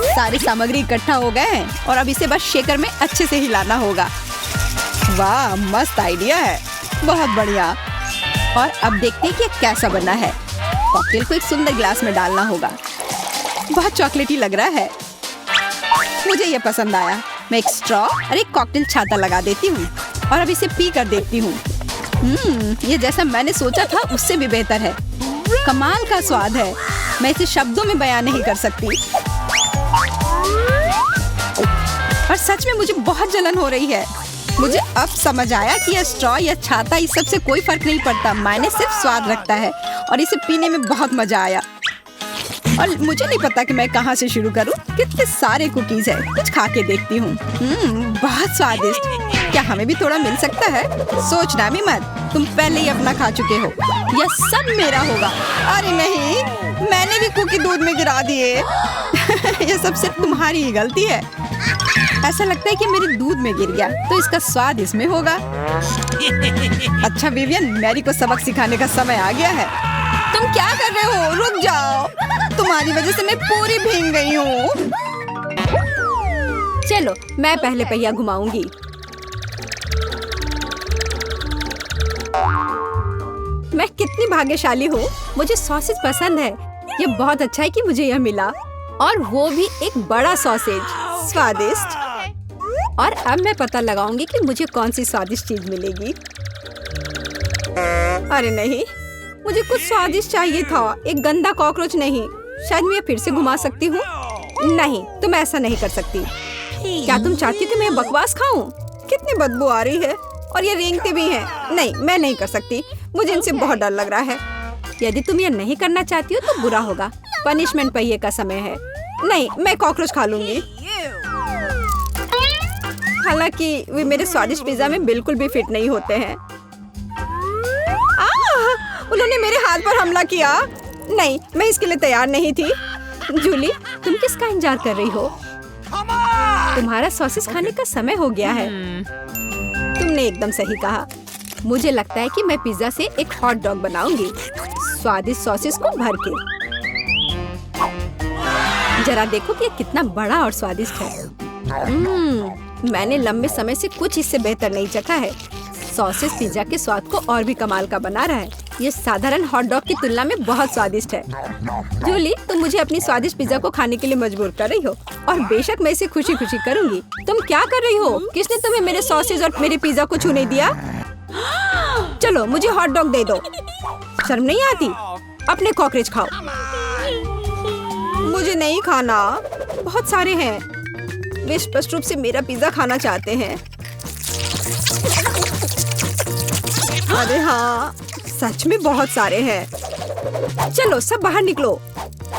सारी सामग्री इकट्ठा हो गए हैं और अब इसे बस शेकर में अच्छे से हिलाना होगा। वाह, मस्त आइडिया है। बहुत बढ़िया। और अब देखते हैं कि कैसा बना है। कॉकटेल को एक सुंदर गिलास में डालना होगा। बहुत चॉकलेटी लग रहा है। मुझे ये पसंद आया। मैं एक स्ट्रॉ और एक कॉकटेल छाता लगा देती हूँ और अब इसे पी कर देखती हूँ। ये जैसा मैंने सोचा था उससे भी बेहतर है। कमाल का स्वाद है। मैं इसे शब्दों में बयान नहीं कर सकती। और सच में मुझे बहुत जलन हो रही है। मुझे अब समझ आया कि यह स्ट्रॉ या छाता इस सब से कोई फर्क नहीं पड़ता। मायने सिर्फ स्वाद रखता है और इसे पीने में बहुत मजा आया। और मुझे नहीं पता कि मैं कहाँ से शुरू करूँ। कितने सारे कुकीज है। कुछ खा के देखती हूँ। बहुत स्वादिष्ट। क्या हमें भी थोड़ा मिल सकता है? सोचना भी मत, तुम पहले ही अपना खा चुके हो। यह सब मेरा होगा। अरे नहीं, मैंने भी कुकी दूध में गिरा दिए। यह सब सिर्फ तुम्हारी ही गलती है। ऐसा लगता है कि मेरे दूध में गिर गया, तो इसका स्वाद इसमें होगा। अच्छा विवियन, मैरी को सबक सिखाने का समय आ गया है। तुम क्या कर रहे हो? रुक जाओ। तुम्हारी वजह से मैं पूरी भीग गई हूँ। चलो, मैं पहले पहिया घुमाऊंगी। मैं कितनी भाग्यशाली हूँ। मुझे सॉसेज पसंद है। ये बहुत अच्छा है कि मुझे यह मिला, और वो भी एक बड़ा सॉसेज। स्वादिष्ट। और अब मैं पता लगाऊंगी कि मुझे कौन सी स्वादिष्ट चीज मिलेगी। अरे नहीं, मुझे कुछ स्वादिष्ट चाहिए था, एक गंदा कॉकरोच नहीं। शायद मैं फिर से घुमा सकती हूँ। नहीं, तुम ऐसा नहीं कर सकती। क्या तुम चाहती हो कि मैं बकवास खाऊं? कितनी बदबू आ रही है और ये रेंगते भी हैं। नहीं, मैं नहीं कर सकती। मुझे इनसे बहुत डर लग रहा है। यदि तुम ये नहीं करना चाहती हो तो बुरा होगा। पनिशमेंट पहिए का समय है। नहीं, मैं कॉकरोच खा लूंगी। हालांकि वे मेरे स्वादिष्ट पिज्जा में बिल्कुल भी फिट नहीं होते हैं। उन्होंने मेरे हाथ पर हमला किया। नहीं, मैं इसके लिए तैयार नहीं थी। जूली, तुम किसका इंतजार कर रही हो? तुम्हारा सॉसेस खाने का समय हो गया है। तुमने एकदम सही कहा। मुझे लगता है कि मैं पिज्जा से एक हॉट डॉग बनाऊंगी, स्वादिष्ट सॉसेस को भर के। जरा देखो कि ये कितना बड़ा और स्वादिष्ट है। मैंने लंबे समय से कुछ इससे बेहतर नहीं चखा है। सॉसेस पिज्जा के स्वाद को और भी कमाल का बना रहा है। ये साधारण हॉट डॉग की तुलना में बहुत स्वादिष्ट है। जूली, तुम मुझे अपनी स्वादिष्ट पिज्जा को खाने के लिए मजबूर कर रही हो, और बेशक मैं इसे खुशी खुशी करूंगी। तुम क्या कर रही हो? किसने तुम्हें मेरे सॉसेज और मेरे पिज्जा को छूने दिया? चलो, मुझे हॉट डॉग दे दो। शर्म नहीं आती? अपने कॉकरोच खाओ। मुझे नहीं खाना। बहुत सारे हैं। वे स्पष्ट रूप से मेरा पिज्जा खाना चाहते हैं। अरे हाँ, सच में बहुत सारे हैं। चलो, सब बाहर निकलो।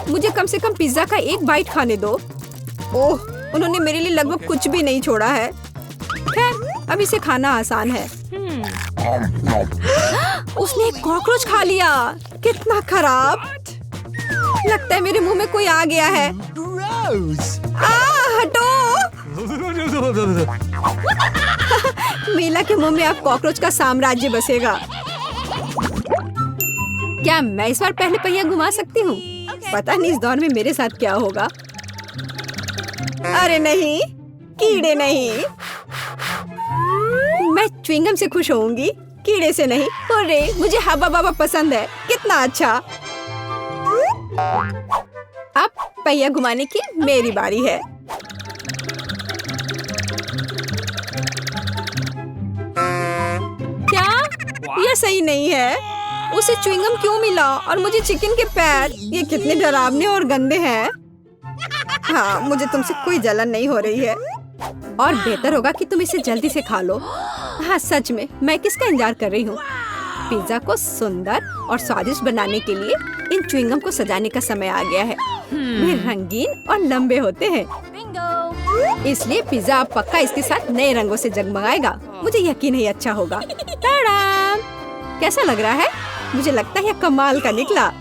मुझे कम से कम पिज्जा का एक बाइट खाने दो। ओह, उन्होंने मेरे लिए लगभग कुछ भी नहीं छोड़ा है। खैर, अब इसे खाना आसान है। उसने एक कॉकरोच खा लिया। कितना खराब। लगता है मेरे मुंह में कोई आ गया है। हटो। मीला के मुंह में अब कॉकरोच का साम्राज्य बसेगा। क्या मैं इस बार पहले पहिया घुमा सकती हूँ? पता नहीं इस दौर में मेरे साथ क्या होगा। अरे नहीं, कीड़े नहीं। मैं च्युइंगम से खुश होऊंगी, कीड़े से नहीं। अरे, मुझे हब्बा बाबा पसंद है। कितना अच्छा। अब पहिया घुमाने की मेरी बारी है। क्या यह सही नहीं है? उसे च्युइंगम क्यों मिला और मुझे चिकन के पैर? ये कितने डरावने और गंदे हैं। हाँ, मुझे तुमसे कोई जलन नहीं हो रही है, और बेहतर होगा कि तुम इसे जल्दी से खा लो। हाँ, सच में मैं किसका इंतजार कर रही हूँ? पिज्जा को सुंदर और स्वादिष्ट बनाने के लिए इन च्युइंगम को सजाने का समय आ गया है। वे रंगीन और लंबे होते हैं, इसलिए पिज्जा अब पक्का इसके साथ नए रंगों से जगमगाएगा। मुझे यकीन है अच्छा होगा। टाडाम! कैसा लग रहा है? मुझे लगता है यह कमाल का निकला।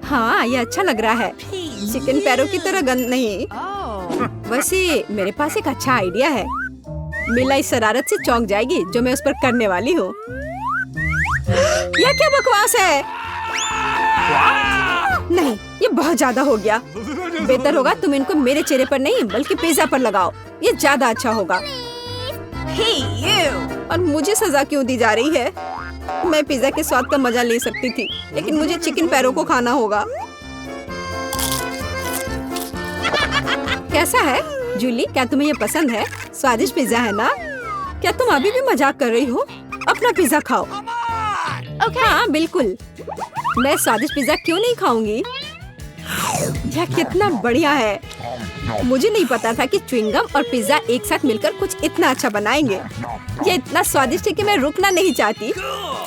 हाँ, यह अच्छा लग रहा है। चिकन पैरों की तरह गंद नहीं। वैसे मेरे पास एक अच्छा आइडिया है। मिला इस शरारत से चौंक जाएगी जो मैं उस पर करने वाली हूँ। यह क्या बकवास है? नहीं, ये बहुत ज्यादा हो गया। बेहतर होगा तुम इनको मेरे चेहरे पर नहीं बल्कि पिज्जा पर लगाओ। ये ज्यादा अच्छा होगा। और मुझे सजा क्यों दी जा रही है? मैं पिज्जा के स्वाद का मजा ले सकती थी, लेकिन मुझे चिकन पैरों को खाना होगा। कैसा है जूली? क्या तुम्हें ये पसंद है? स्वादिष्ट पिज्जा है ना? क्या तुम अभी भी मजाक कर रही हो? अपना पिज्जा खाओ। हाँ बिल्कुल, मैं स्वादिष्ट पिज्जा क्यों नहीं खाऊंगी? यह कितना बढ़िया है। मुझे नहीं पता था कि च्युइंगम और पिज्जा एक साथ मिलकर कुछ इतना अच्छा बनाएंगे। यह इतना स्वादिष्ट है कि मैं रुकना नहीं चाहती।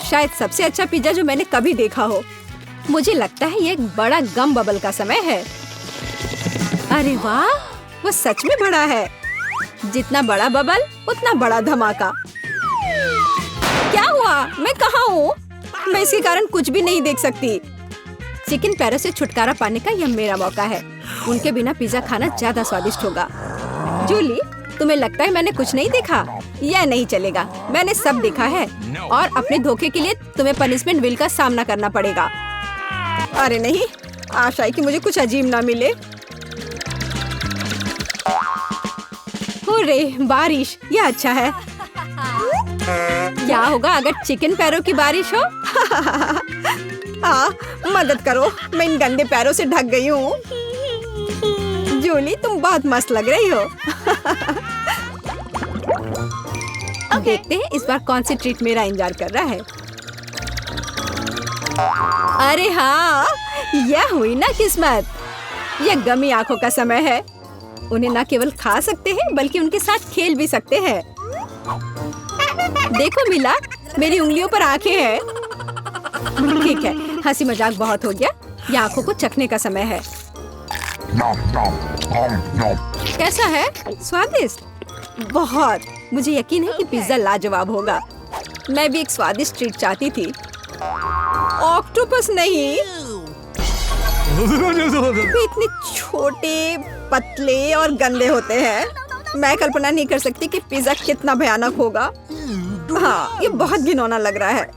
शायद सबसे अच्छा पिज्जा जो मैंने कभी देखा हो। मुझे लगता है ये एक बड़ा गम बबल का समय है। अरे वाह, वो सच में बड़ा है। जितना बड़ा बबल उतना बड़ा धमाका। क्या हुआ? मैं कहाँ हूँ? मैं इसके कारण कुछ भी नहीं देख सकती। चिकन पैरों से छुटकारा पाने का यह मेरा मौका है। उनके बिना पिज्जा खाना ज्यादा स्वादिष्ट होगा। जूली, तुम्हें लगता है मैंने कुछ नहीं देखा? यह नहीं चलेगा, मैंने सब देखा है। और अपने धोखे के लिए तुम्हें पनिशमेंट व्हील का सामना करना पड़ेगा। अरे नहीं, आशा है कि मुझे कुछ अजीब ना मिले। हुर्रे, बारिश, यह अच्छा है। क्या होगा अगर चिकन पैरों की बारिश हो? मदद करो, मैं इन गंदे पैरों से ढक गई हूँ। जूली, तुम बहुत मस्त लग रही हो। देखते हैं इस बार कौन सी ट्रीट मेरा इंतजार कर रहा है। अरे हाँ, यह हुई ना किस्मत। यह गमी आंखों का समय है। उन्हें न केवल खा सकते हैं बल्कि उनके साथ खेल भी सकते हैं। देखो मिला, मेरी उंगलियों पर आंखें हैं। ठीक है, हंसी मजाक बहुत हो गया। ये आंखों को चखने का समय है। कैसा है? स्वादिष्ट? बहुत। मुझे यकीन है कि पिज्जा लाजवाब होगा। मैं भी एक स्वादिष्ट ट्रीट चाहती थी। ऑक्टोपस नहीं। वे इतने छोटे, पतले और गंदे होते हैं। मैं कल्पना नहीं कर सकती कि पिज्जा कितना भयानक होगा। हाँ, ये बहुत घिनौना लग रहा है।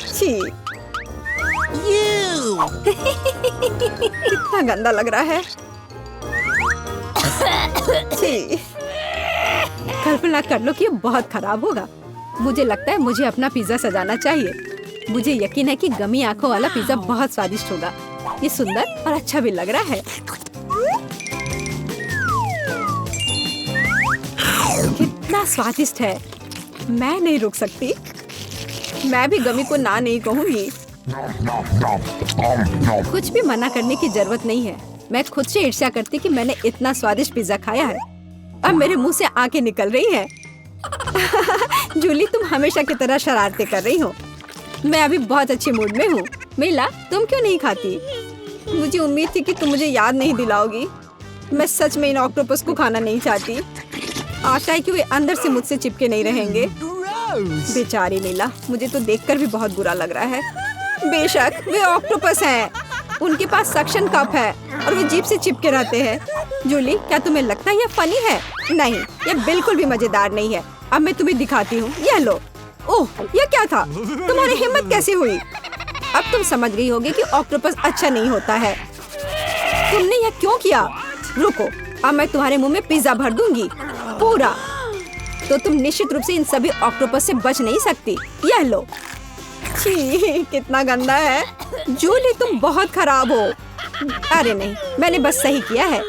छी। कितना गंदा लग रहा है। छी। कल्पना कर लो कि ये बहुत खराब होगा। मुझे लगता है मुझे अपना पिज्जा सजाना चाहिए। मुझे यकीन है कि गमी आंखों वाला पिज्जा बहुत स्वादिष्ट होगा। ये सुंदर और अच्छा भी लग रहा है। कितना स्वादिष्ट है। मैं नहीं रुक सकती। मैं भी गमी को ना नहीं कहूँगी। कुछ भी मना करने की जरूरत नहीं है। मैं खुद से ईर्ष्या करती कि मैंने इतना स्वादिष्ट पिज्जा खाया है। अब मेरे मुंह से आंखें निकल रही हैं। जूली, तुम हमेशा की तरह शरारतें कर रही हो। मैं अभी बहुत अच्छे मूड में हूँ। मिला, तुम क्यों नहीं खाती? मुझे उम्मीद थी कि तुम मुझे याद नहीं दिलाओगी। मैं सच में इन ऑक्टोपस को खाना नहीं चाहती। आशा है कि वे अंदर से मुझसे चिपके नहीं रहेंगे। बेचारी नीला, मुझे तो देखकर भी बहुत बुरा लग रहा है। बेशक वे ऑक्टोपस हैं। उनके पास सक्शन कप है और वे जीभ से चिपके रहते हैं। जूली, क्या तुम्हें लगता है यह फनी है? नहीं, यह बिल्कुल भी मजेदार नहीं है। अब मैं तुम्हें दिखाती हूँ। यह लो। ओह, यह क्या था? तुम्हारी हिम्मत कैसे हुई? अब तुम समझ गई होगी कि ऑक्टोपस अच्छा नहीं होता है। तुमने यह क्यों किया? रुको, अब मैं तुम्हारे मुंह में पिज्जा भर दूंगी, पूरा। तो तुम निश्चित रूप से इन सभी ऑक्टोपस से बच नहीं सकती। यह लो। छी, कितना गंदा है। जूली, तुम बहुत खराब हो। अरे नहीं, मैंने बस सही किया है।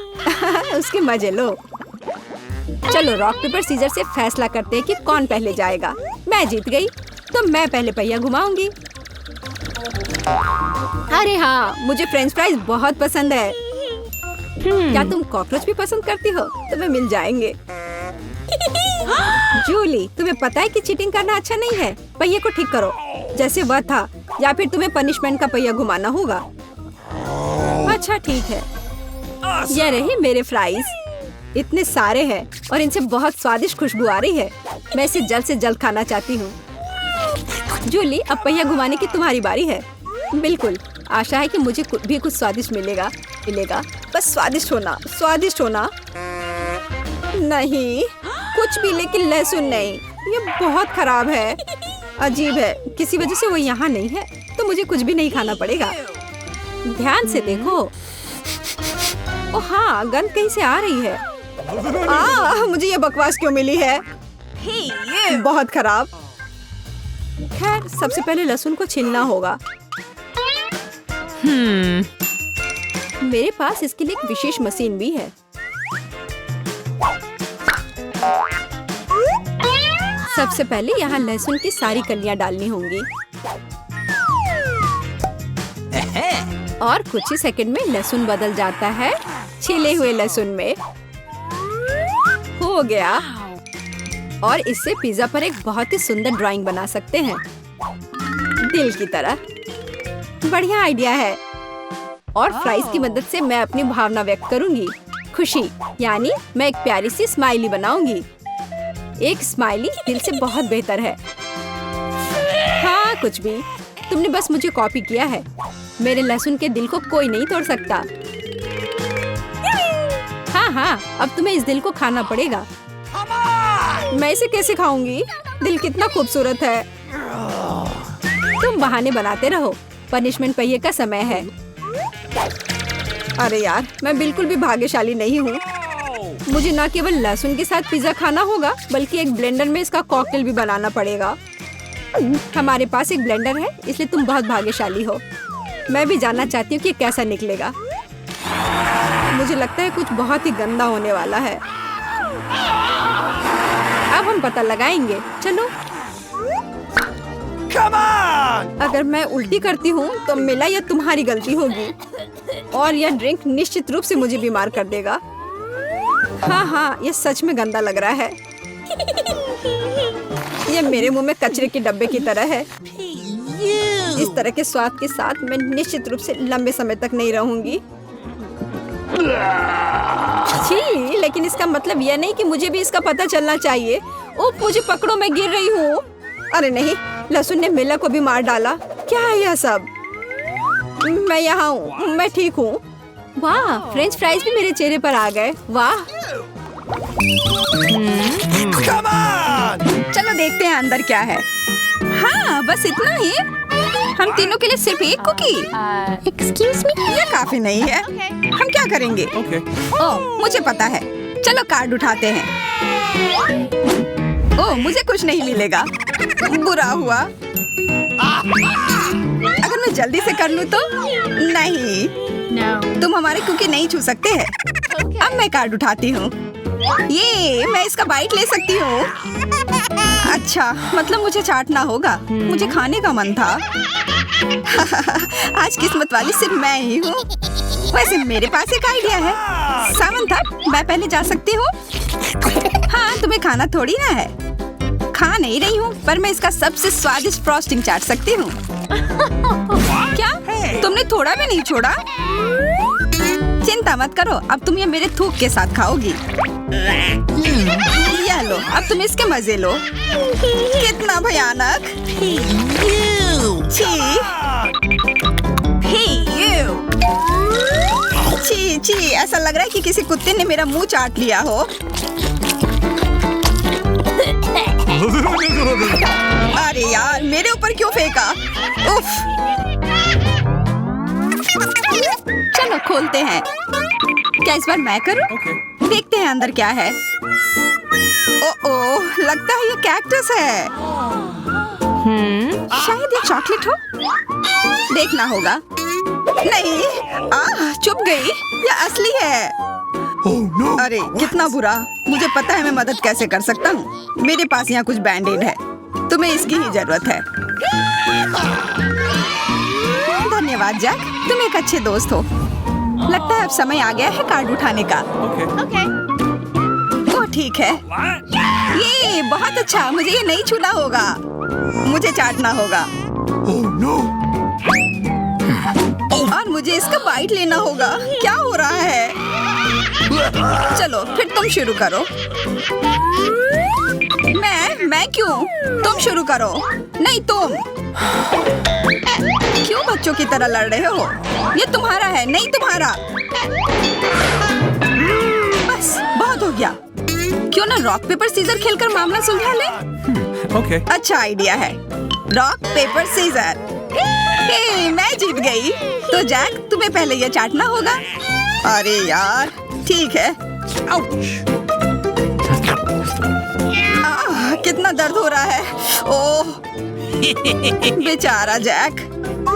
उसके मजे लो। चलो रॉक पेपर सीजर से फैसला करते हैं कि कौन पहले जाएगा। मैं जीत गई तो मैं पहले पहिया घुमाऊंगी। अरे हाँ, मुझे फ्रेंच फ्राइज बहुत पसंद है। क्या तुम कॉकरोच भी पसंद करती हो? तुम्हें मिल जाएंगे। जूली, तुम्हें पता है कि चीटिंग करना अच्छा नहीं है। पहिए को ठीक करो जैसे वह था। या फिर तुम्हें पनिशमेंट का पहिया घुमाना होगा? अच्छा ठीक है, ये रही मेरे फ्राइज। इतने सारे हैं और इनसे बहुत स्वादिष्ट खुशबू आ रही है। मैं इसे जल्द से जल्द खाना चाहती हूँ। जूली, अब पहिया घुमाने की तुम्हारी बारी है। बिल्कुल, आशा है कि मुझे भी कुछ स्वादिष्ट मिलेगा। बस स्वादिष्ट होना। नहीं, कुछ भी, लेकिन लहसुन नहीं। ये बहुत खराब है, अजीब है। किसी वजह से वो यहाँ नहीं है, तो मुझे कुछ भी नहीं खाना पड़ेगा। ध्यान से देखो। ओ हाँ, गंध कहीं से आ रही है। मुझे ये बकवास क्यों मिली है? बहुत खराब। खैर, सबसे पहले लहसुन को छीलना होगा। मेरे पास इसके लिए एक विशेष मशीन भी है। सबसे पहले यहाँ लहसुन की सारी कलियां डालनी होंगी और कुछ ही सेकंड में लहसुन बदल जाता है छिले हुए लहसुन में। हो गया। और इससे पिज्जा पर एक बहुत ही सुंदर ड्राइंग बना सकते हैं, दिल की तरह। बढ़िया आइडिया है। और फ्राइज की मदद से मैं अपनी भावना व्यक्त करूंगी। खुशी, यानी मैं एक प्यारी सी स्माइली बनाऊंगी। एक स्माइली दिल से बहुत बेहतर है। हाँ, कुछ भी, तुमने बस मुझे कॉपी किया है। मेरे लहसुन के दिल को कोई नहीं तोड़ सकता। हाँ, अब तुम्हें इस दिल को खाना पड़ेगा। मैं इसे कैसे खाऊंगी? दिल कितना खूबसूरत है। तुम बहाने बनाते रहो। पनिशमेंट पहिए का समय है। अरे यार, मैं बिल्कुल भी भाग्यशाली नहीं हूँ। मुझे न केवल लहसुन के साथ पिज्जा खाना होगा, बल्कि एक ब्लेंडर में इसका कॉकटेल भी बनाना पड़ेगा। हमारे पास एक ब्लेंडर है, इसलिए तुम बहुत भाग्यशाली हो। मैं भी जानना चाहती हूँ कि कैसा निकलेगा। मुझे लगता है कुछ बहुत ही गंदा होने वाला है। अब हम पता लगाएंगे। चलो। अगर मैं उल्टी करती हूँ तो मेरा या तुम्हारी गलती होगी, और यह ड्रिंक निश्चित रूप से मुझे बीमार कर देगा। हाँ, ये सच में गंदा लग रहा है। ये मेरे मुंह में कचरे के डब्बे की तरह है। इस तरह के स्वाद के साथ मैं निश्चित रूप से लंबे समय तक नहीं रहूंगी। छी, लेकिन इसका मतलब यह नहीं कि मुझे भी इसका पता चलना चाहिए। ओह, मुझे पकड़ो, मैं गिर रही हूँ। अरे नहीं, लहसुन ने मिला को भी मार डाला। क्या है यह सब? मैं यहाँ हूँ, मैं ठीक हूँ। वाह, फ्रेंच फ्राइज भी मेरे चेहरे पर आ गए। वाह। चलो देखते हैं अंदर क्या है। हाँ, बस इतना ही। हम तीनों के लिए सिर्फ एक कुकी। एक्सक्यूज मी, ये काफी नहीं है। हम क्या करेंगे? ओह, मुझे पता है। चलो कार्ड उठाते हैं। ओह, मुझे कुछ नहीं मिलेगा। बुरा हुआ। अगर मैं जल्दी से कर लूँ तो? नहीं, तुम हमारे कुकी नहीं छू सकते हैं। अब मैं कार्ड उठाती हूँ। ये, मैं इसका बाइट ले सकती हूँ। अच्छा, मतलब मुझे चाटना होगा। मुझे खाने का मन था। आज किस्मत वाली सिर्फ मैं ही हूँ। वैसे मेरे पास एक आइडिया है। सामंथा, मैं पहले जा सकती हूँ? हाँ, तुम्हें खाना थोड़ी ना है। खा नहीं रही हूँ, पर मैं इसका सबसे स्वादिष्ट फ्रॉस्टिंग चाट सकती हूँ। क्या? तुमने थोड़ा भी नहीं छोड़ा? चिंता मत करो, अब तुम ये मेरे थूक के साथ खाओगी। यह लो, अब तुम इसके मजे लो। कितना भयानक। छी, ऐसा लग रहा है कि किसी कुत्ते ने मेरा मुंह चाट लिया हो। अरे यार, मेरे ऊपर क्यों फेंका? उफ। चलो खोलते हैं। क्या इस बार मैं करूं? देखते हैं अंदर क्या है। ओह, लगता है ये कैक्टस है। शायद ये चॉकलेट हो। देखना होगा। नहीं, चुप गई। ये असली है। अरे कितना बुरा। मुझे पता है मैं मदद कैसे कर सकता हूँ। मेरे पास यहाँ कुछ बैंडेड है। तुम्हें इसकी ही जरूरत है। धन्यवाद जैक, तुम एक अच्छे दोस्त हो। लगता है अब समय आ गया है कार्ड उठाने का। ओह ठीक है। ये बहुत अच्छा। मुझे ये नहीं छूना होगा। मुझे चाटना होगा। मुझे इसका बाइट लेना होगा। क्या हो रहा है? चलो फिर तुम शुरू करो। मैं क्यों? तुम शुरू करो। नहीं तुम। क्यों बच्चों की तरह लड़ रहे हो? ये तुम्हारा है, नहीं तुम्हारा। बस बहुत हो गया। क्यों ना रॉक पेपर सीजर खेलकर मामला सुलझा ले? Okay. अच्छा आइडिया है। Rock paper scissor. हे, मैं जीत गई। तो जैक तुम्हें पहले ये चाटना होगा। अरे यार ठीक है। कितना दर्द हो रहा है। ओह बेचारा जैक।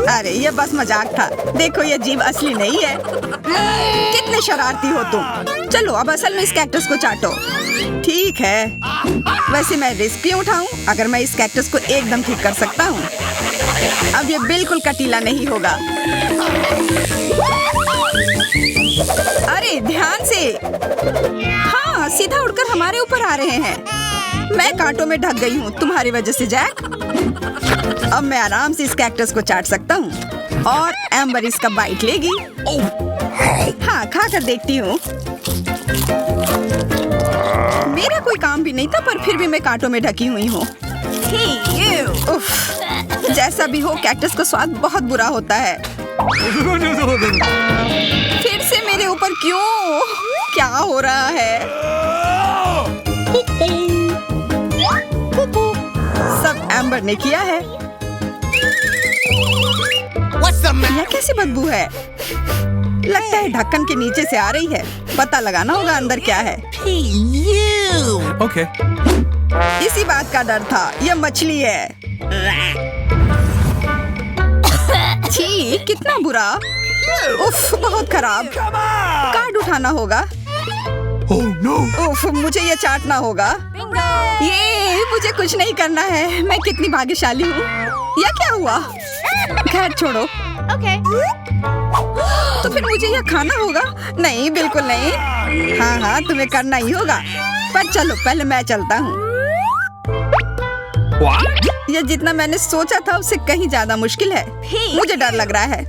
अरे ये बस मजाक था। देखो ये जीभ असली नहीं है। कितने शरारती हो तुम। चलो अब असल में इस कैक्टस को चाटो। ठीक है। वैसे मैं रिस्क क्यों उठाऊं अगर मैं इस कैक्टस को एकदम ठीक कर सकता हूँ। अब ये बिल्कुल कटीला नहीं होगा। अरे ध्यान से। हाँ सीधा उड़कर हमारे ऊपर आ रहे हैं। मैं कांटों में ढक गई हूँ तुम्हारी वजह से जैक। अब मैं आराम से इस कैक्टस को चाट सकता हूँ और एम्बर इसका बाइट लेगी। हाँ खा कर देखती हूँ। मेरा कोई काम भी नहीं था पर फिर भी मैं कांटों में ढकी हुई हूँ। जैसा भी हो कैक्टस का स्वाद बहुत बुरा होता है। फिर से मेरे ऊपर क्यों? क्या हो रहा है? सब एम्बर ने किया है। यह कैसी बदबू है? लगता है ढक्कन के नीचे से आ रही है। पता लगाना होगा अंदर क्या है। Okay. इसी बात का डर था। यह मछली है। छी कितना बुरा। उफ बहुत खराब। कार्ड उठाना होगा। Oh no. उफ मुझे ये चाटना होगा। ये मुझे कुछ नहीं करना है। मैं कितनी भाग्यशाली हूँ। यह क्या हुआ? खैर छोड़ो। तो फिर मुझे यह खाना होगा? नहीं बिल्कुल नहीं। हाँ तुम्हें करना ही होगा। पर चलो पहले मैं चलता हूँ। यह जितना मैंने सोचा था उससे कहीं ज्यादा मुश्किल है। मुझे डर लग रहा है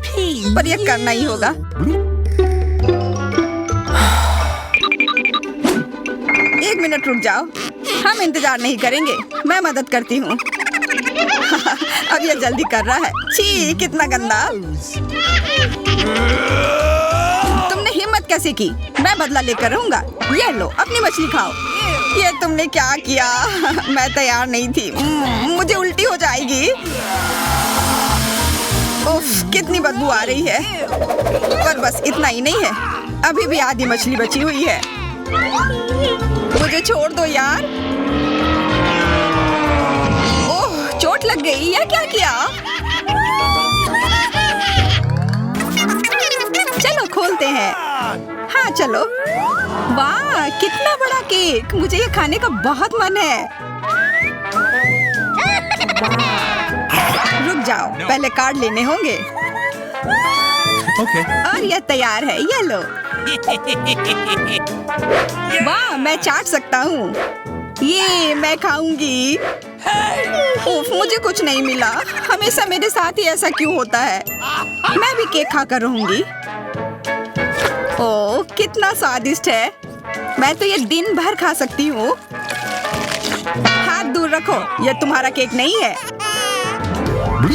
पर यह करना ही होगा। एक मिनट रुक जाओ। हम इंतजार नहीं करेंगे। मैं मदद करती हूँ। अब यह जल्दी कर रहा है। छी कितना गंदा। तुमने हिम्मत कैसे की? मैं बदला लेकर रहूंगा। ये लो अपनी मछली खाओ। ये तुमने क्या किया? मैं तैयार नहीं थी। मुझे उल्टी हो जाएगी। उफ कितनी बदबू आ रही है। पर बस इतना ही नहीं है। अभी भी आधी मछली बची हुई है। मुझे छोड़ दो यार। ओह चोट लग गई। यह क्या किया? चलो खोलते हैं। हाँ चलो। वाह कितना बड़ा केक। मुझे ये खाने का बहुत मन है। रुक जाओ पहले कार्ड लेने होंगे। Okay. और यह तैयार है। ये लो। वाह मैं चाट सकता हूँ। ये मैं खाऊंगी। उफ मुझे कुछ नहीं मिला। हमेशा मेरे साथ ही ऐसा क्यों होता है? मैं भी केक खाकर रहूंगी। ओह कितना स्वादिष्ट है। मैं तो ये दिन भर खा सकती हूँ। हाथ दूर रखो। यह तुम्हारा केक नहीं है।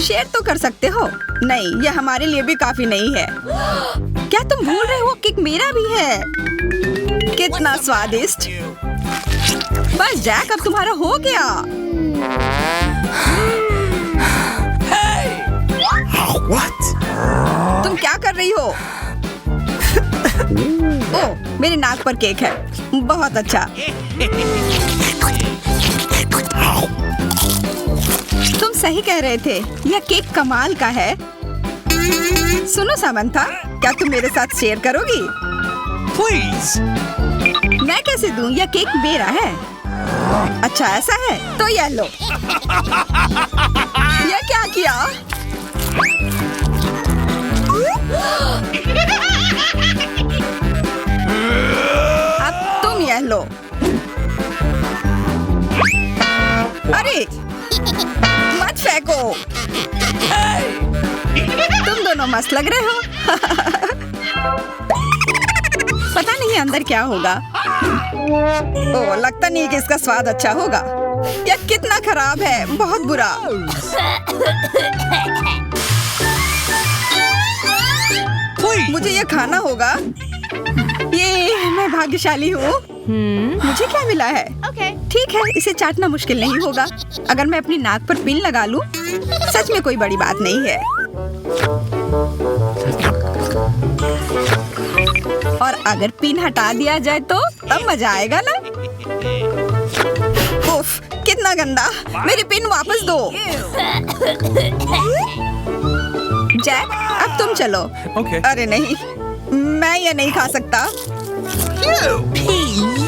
शेयर तो कर सकते हो। नहीं यह हमारे लिए भी काफी नहीं है। क्या तुम भूल रहे हो केक मेरा भी है? कितना स्वादिष्ट। बस जैक अब तुम्हारा हो गया। What? तुम क्या कर रही हो? ओह मेरे नाक पर केक है। बहुत अच्छा। तुम सही कह रहे थे। यह केक कमाल का है। सुनो सामंथा क्या तुम मेरे साथ शेयर करोगी? Please. मैं कैसे दूं? यह केक मेरा है। अच्छा ऐसा है तो यह लो। यह क्या किया? अब तुम यह लो। अरे मत फेंको। तुम दोनों मस्त लग रहे हो। पता नहीं अंदर क्या होगा। ओह, लगता नहीं कि इसका स्वाद अच्छा होगा। यह कितना खराब है, बहुत बुरा। मुझे यह खाना होगा। ये मैं भाग्यशाली हूँ। मुझे क्या मिला है? ठीक है, इसे चाटना मुश्किल नहीं होगा। अगर मैं अपनी नाक पर पिन लगा लूं, सच में कोई बड़ी बात नहीं है। और अगर पिन हटा दिया जाए तो तब मजा आएगा ना? उफ, कितना गंदा। मेरी पिन वापस दो। जैक, अब तुम चलो। Okay. अरे नहीं, मैं ये नहीं खा सकता।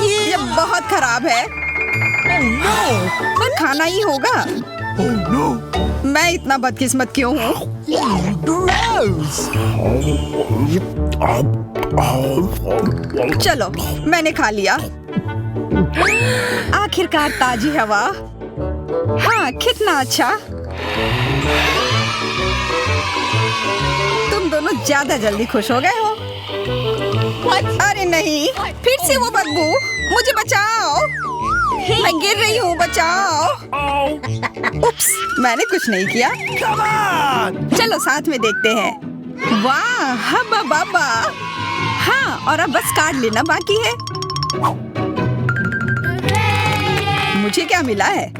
ये बहुत खराब है। पर खाना ही होगा। Oh no. मैं इतना बदकिस्मत क्यों हूँ? चलो, मैंने खा लिया। आखिरकार ताजी हवा। हाँ, कितना अच्छा। तुम दोनों ज्यादा जल्दी खुश हो गए हो। अरे नहीं, फिर से वो बदबू। मुझे बचाओ, मैं गिर रही हूँ, बचाओ। उप्स, मैंने कुछ नहीं किया। Come on. चलो साथ में देखते हैं। वाह, हब्बा बाबा। हाँ, और अब बस कार्ड लेना बाकी है। मुझे क्या मिला है?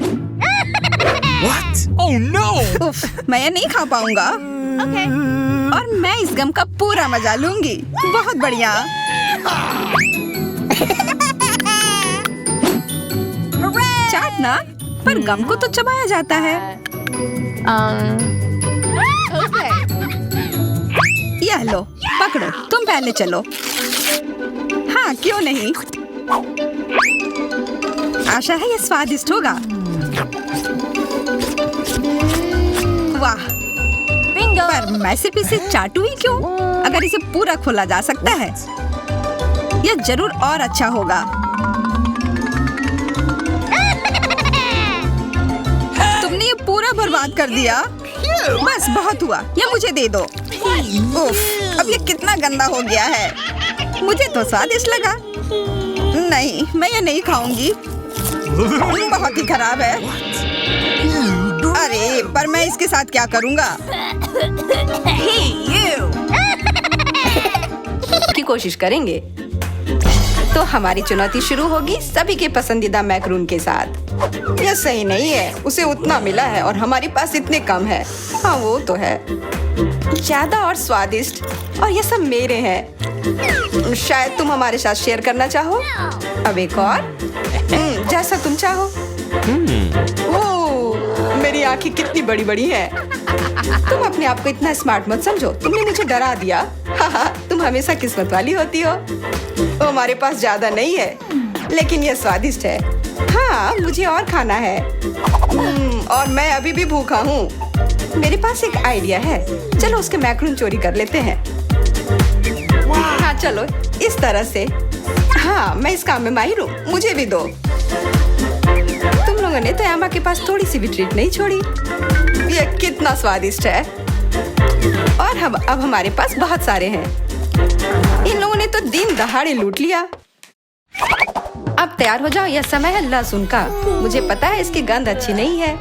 What? Oh no. उफ, मैं ये नहीं खा पाऊंगा। और मैं इस गम का पूरा मजा लूंगी। बहुत बढ़िया। चाटना, पर गम को तो चबाया जाता है। यह लो, पकड़ो, तुम पहले चलो। हाँ, क्यों नहीं? आशा है ये स्वादिष्ट होगा। वाह, पर मैं सिर्फ इसे चाटू ही क्यों? अगर इसे पूरा खोला जा सकता है, यह जरूर और अच्छा होगा। तुमने ये पूरा बर्बाद कर दिया। बस बहुत हुआ, ये मुझे दे दो। उफ, अब ये कितना गंदा हो गया है। मुझे तो स्वादिष्ट लगा। नहीं, मैं ये नहीं खाऊंगी। बहुत ही खराब है। अरे, पर मैं इसके साथ क्या करूंगा? की कोशिश करेंगे तो हमारी चुनौती शुरू होगी सभी के पसंदीदा मैक्रून के साथ। यह सही नहीं है। उसे उतना मिला है और हमारे पास इतने कम है। हाँ, वो तो है। ज्यादा और स्वादिष्ट, और ये सब मेरे हैं। शायद तुम हमारे साथ शेयर करना चाहो। अब एक और। जैसा तुम चाहो। ओह, मेरी आंखें कितनी बड़ी बड़ी हैं। तुम अपने आप को इतना स्मार्ट मत समझो। तुमने मुझे डरा दिया। तुम हमेशा किस्मत वाली होती हो। तो हमारे पास ज्यादा नहीं है, लेकिन यह स्वादिष्ट है। हाँ, मुझे और खाना है। और मैं अभी भी भूखा हूँ। मेरे पास एक आइडिया है। चलो उसके मैक्रून चोरी कर लेते हैं। हाँ, चलो इस तरह से। हाँ, मैं इस काम में माहिर हूँ। मुझे भी दो। तुम लोगों ने तो एमा के पास थोड़ी सी भी ट्रीट नहीं छोड़ी। यह कितना स्वादिष्ट है। और अब हमारे पास बहुत सारे हैं। इन लोगों ने तो दिन दहाड़े लूट लिया। अब तैयार हो जाओ, यह समय है लहसुन का। मुझे पता है इसकी गंध अच्छी नहीं है।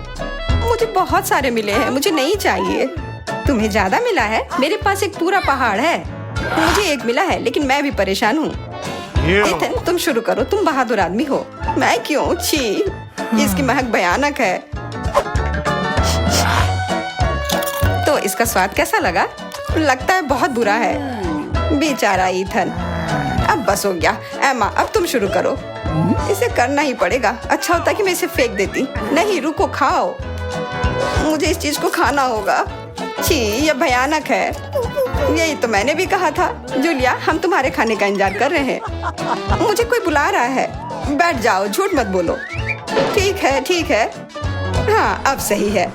मुझे बहुत सारे मिले हैं, मुझे नहीं चाहिए। तुम्हें ज्यादा मिला है? मेरे पास एक पूरा पहाड़ है। मुझे एक मिला है, लेकिन मैं भी परेशान हूँ। एथन, तुम शुरू करो। तुम बहादुर आदमी हो। मैं क्यों? छी, इसकी महक भयानक है। तो इसका स्वाद कैसा लगा? लगता है बहुत बुरा है। बेचारा ईथन। अब बस हो गया। एमा, अब तुम शुरू करो। इसे करना ही पड़ेगा। अच्छा होता कि मैं इसे फेंक देती। नहीं, रुको, खाओ। मुझे इस चीज को खाना होगा। छी, यह भयानक है। यही तो मैंने भी कहा था। जूलिया, हम तुम्हारे खाने का इंतजार कर रहे हैं। मुझे कोई बुला रहा है। बैठ जाओ, झूठ मत बोलो। ठीक है, ठीक है। हाँ, अब सही है।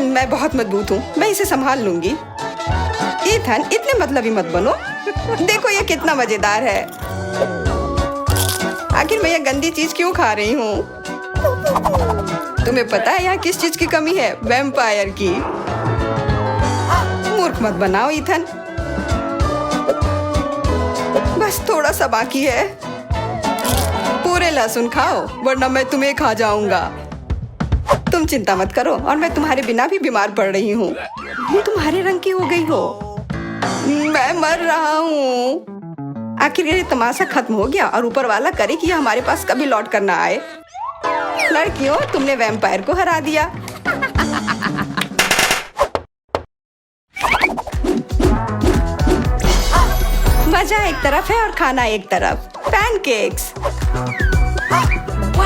मैं बहुत मजबूत हूँ। मैं इसे संभाल लूंगी। ईथन, इतने मतलबी मत बनो। देखो ये कितना मजेदार है। आखिर मैं ये गंदी चीज क्यों खा रही हूँ? तुम्हें पता है यहाँ किस चीज की कमी है? वैम्पायर की। आंख मत बनाओ ईथन। बस थोड़ा सा बाकी है। पूरे लहसुन खाओ वरना मैं तुम्हें खा जाऊंगा। तुम चिंता मत करो और मैं तुम्हारे बिना भी बीमार पड़ रही हूँ। तुम्हारे रंग की हो गई हो। मैं मर रहा हूँ। आखिर ये तमाशा खत्म हो गया और ऊपर वाला करे कि हमारे पास कभी लौट कर ना आए। लड़कियों, तुमने वैम्पायर को हरा दिया। मजा एक तरफ है और खाना एक तरफ। पैनकेक्स।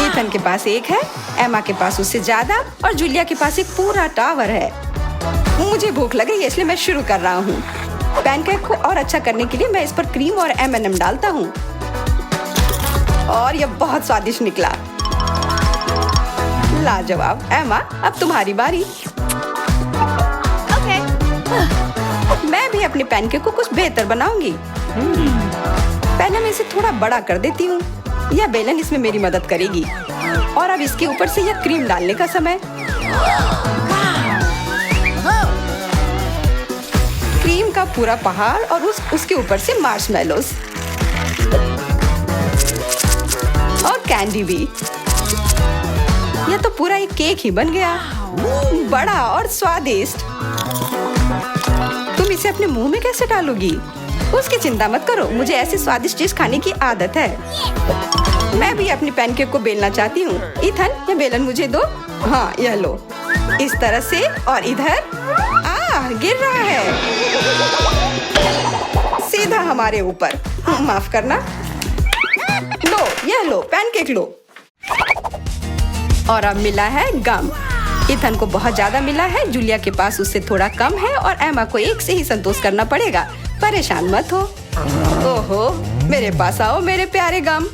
ईथन के पास एक है, एमा के पास उससे ज्यादा और जूलिया के पास एक पूरा टावर है। मुझे भूख लग रही है इसलिए मैं शुरू कर रहा हूँ। पैनकेक को और अच्छा करने के लिए मैं इस पर क्रीम और M&M डालता हूँ और यह बहुत स्वादिष्ट निकला। लाजवाब। एमा, अब तुम्हारी बारी। मैं भी अपने पैनकेक को कुछ बेहतर बनाऊंगी। पहले मैं इसे थोड़ा बड़ा कर देती हूँ। यह बेलन इसमें मेरी मदद करेगी। और अब इसके ऊपर से यह क्रीम डालने का समय। क्रीम का पूरा पहाड़ और उसके ऊपर से मार्शमेलोस और कैंडी भी। यह तो पूरा एक केक ही बन गया, बड़ा और स्वादिष्ट। तुम इसे अपने मुंह में कैसे डालोगी? उसकी चिंता मत करो, मुझे ऐसी स्वादिष्ट चीज खाने की आदत है। मैं भी अपनी पैनकेक को बेलना चाहती हूँ। ईथन, ये बेलन मुझे दो। हाँ, यह लो। इस तरह से और इधर। गिर रहा है सीधा हमारे ऊपर। माफ करना। लो, यह लो, पैनकेक लो। और अब मिला है गम। ईथन को बहुत ज्यादा मिला है, जूलिया के पास उससे थोड़ा कम है और एमा को एक से ही संतोष करना पड़ेगा। परेशान मत हो। ओहो, मेरे पास आओ मेरे प्यारे गम।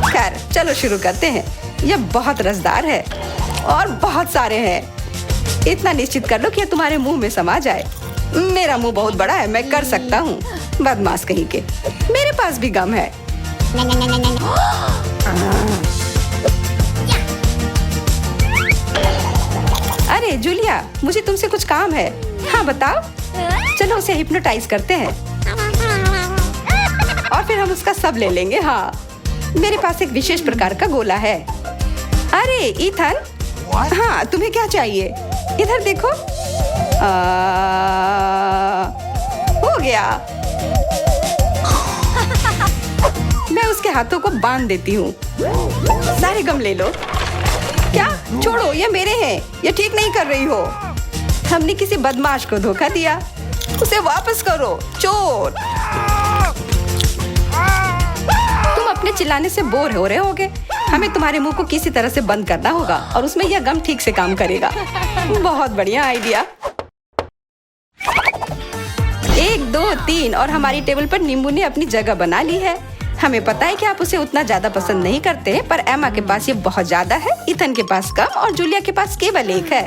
खैर, चलो शुरू करते हैं। यह बहुत रसदार है और बहुत सारे हैं। इतना निश्चित कर लो कि यह तुम्हारे मुंह में समा जाए। मेरा मुंह बहुत बड़ा है, मैं कर सकता हूँ। बदमाश कहीं के। मेरे पास भी गम है। अरे जूलिया, मुझे तुमसे कुछ काम है। हाँ बताओ। चलो उसे हिप्नोटाइज करते हैं और फिर हम उसका सब ले लेंगे। हाँ, मेरे पास एक विशेष प्रकार का गोला है। अरे ईथन, हाँ तुम्हें क्या चाहिए? इधर देखो। हो गया। मैं उसके हाथों को बांध देती हूँ। सारे गम ले लो। क्या? छोड़ो, ये मेरे हैं। ये ठीक नहीं कर रही हो। हमने किसी बदमाश को धोखा दिया। उसे वापस करो, चोर। तुम अपने चिल्लाने से बोर हो रहे होगे। हमें तुम्हारे मुंह को किसी तरह से बंद करना होगा और उसमें यह गम ठीक से काम करेगा। बहुत बढ़िया आइडिया। 1, 2, 3 और हमारी टेबल पर नींबू ने अपनी जगह बना ली है। हमें पता है कि आप उसे उतना ज्यादा पसंद नहीं करते, पर एमा के पास ये बहुत ज्यादा है, ईथन के पास कम और जूलिया के पास केवल एक है।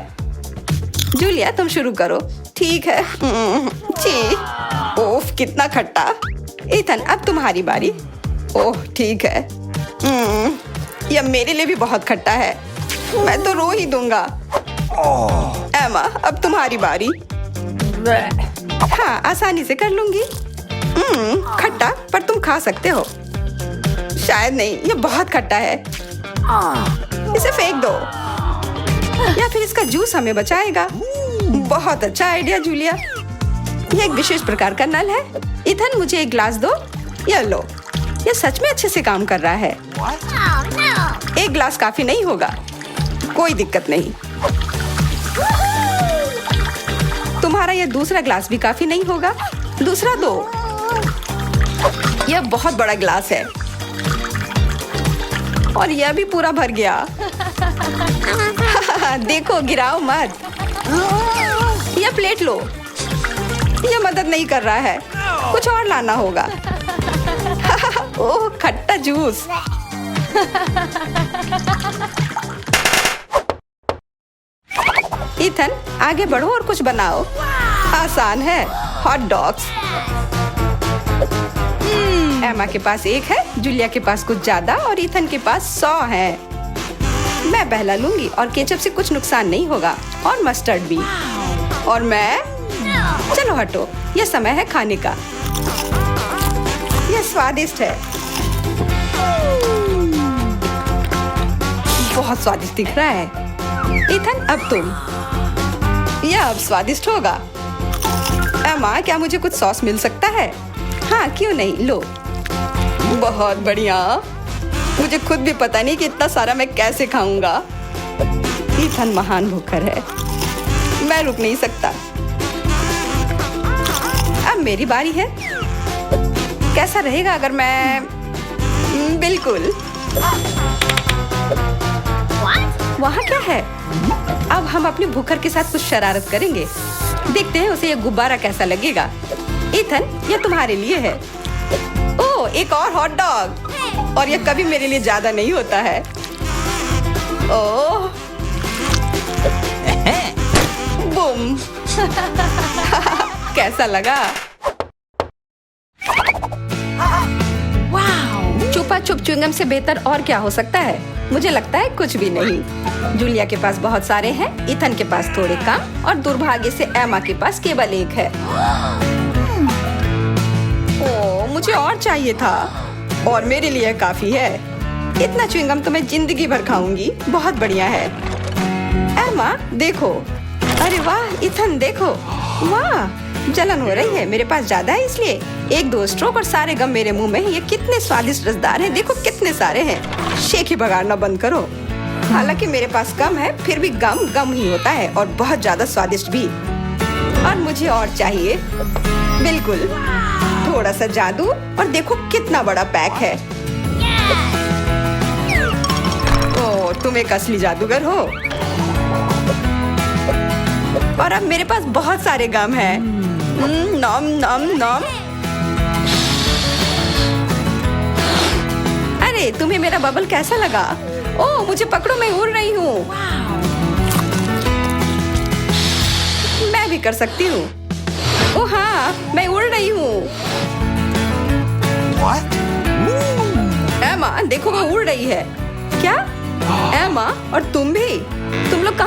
जूलिया, तुम शुरू करो। ठीक है। ओफ, कितना खट्टा। ईथन, अब तुम्हारी बारी। ओह, ठीक है। यह मेरे लिए भी बहुत खट्टा है। मैं तो रो ही दूंगा। एमा, अब तुम्हारी बारी। हाँ, आसानी से कर लूंगी। खट्टा, पर तुम खा सकते हो। शायद नहीं, यह बहुत खट्टा है। इसे फेंक दो या फिर इसका जूस हमें बचाएगा। बहुत अच्छा आइडिया जूलिया। यह एक विशेष प्रकार का नल है। ईथन, मुझे एक ग्लास दो। यह लो। यह सच में अच्छे से काम कर रहा है। एक ग्लास काफी नहीं होगा। कोई दिक्कत नहीं। तुम्हारा यह दूसरा ग्लास भी काफी नहीं होगा। दूसरा दो। यह बहुत बड़ा ग्लास है और यह भी पूरा भर गया। देखो, गिराओ मत। यह प्लेट लो। यह मदद नहीं कर रहा है। कुछ और लाना होगा। ओह, खट्टा जूस। ईथन, आगे बढ़ो और कुछ बनाओ। आसान है। Hot dogs. एमा के पास एक है, जूलिया के पास कुछ ज्यादा और ईथन के पास 100 है। मैं पहला लूंगी और केचप से कुछ नुकसान नहीं होगा और मस्टर्ड भी। और मैं चलो हटो, यह समय है खाने का। यह स्वादिष्ट है, बहुत स्वादिष्ट दिख रहा है। इथन, अब तुम। यह अब स्वादिष्ट होगा। माँ, क्या मुझे कुछ सॉस मिल सकता है? हाँ, क्यों नहीं, लो। बहुत बढ़िया। मुझे खुद भी पता नहीं कि इतना सारा मैं कैसे खाऊंगा। इथन महान भूखर है, मैं रुक नहीं सकता। अब मेरी बारी है। कैसा रहेगा अगर मैं बिल्कुल। वहाँ क्या है? अब हम अपने भूखर के साथ कुछ शरारत करेंगे। देखते हैं उसे यह गुब्बारा कैसा लगेगा। इथन, यह तुम्हारे लिए है। ओह, एक और हॉट डॉग। और यह कभी मेरे लिए ज्यादा नहीं होता है। ओह, बूम। कैसा लगा? छुपा छुप च्युइंगम से बेहतर और क्या हो सकता है? मुझे लगता है कुछ भी नहीं। जूलिया के पास बहुत सारे हैं, इथन के पास थोड़े कम और दुर्भाग्य से एमा के पास केवल एक है। ओह, मुझे और चाहिए था और मेरे लिए काफी है। इतना च्युइंगम तो मैं जिंदगी भर खाऊंगी। बहुत बढ़िया है। एमा, देखो। अरे वाह, इथन देखो। वाह, जलन हो रही है। मेरे पास ज्यादा है इसलिए 1-2 स्ट्रोक और सारे गम मेरे मुंह में। ये कितने स्वादिष्ट रसदार हैं। देखो कितने सारे हैं। शेख ही बगाड़ना बंद करो। हालांकि मेरे पास कम है, फिर भी गम गम ही होता है और बहुत ज्यादा स्वादिष्ट भी। और मुझे और चाहिए। बिल्कुल, थोड़ा सा जादू और देखो कितना बड़ा पैक है। ओह, तुम एक असली जादूगर हो। और अब मेरे पास बहुत सारे गम हैं। नॉम नॉम नॉम। अरे, तुम्हें मेरा बबल कैसा लगा? ओह, मुझे पकड़ो, मैं उड़ रही हूँ। मैं भी कर सकती हूँ। ओह हाँ, मैं उड़ रही हूँ। एमा, देखो वो उड़ रही है। क्या? एमा, और तुम भी? तुम लोग कहाँ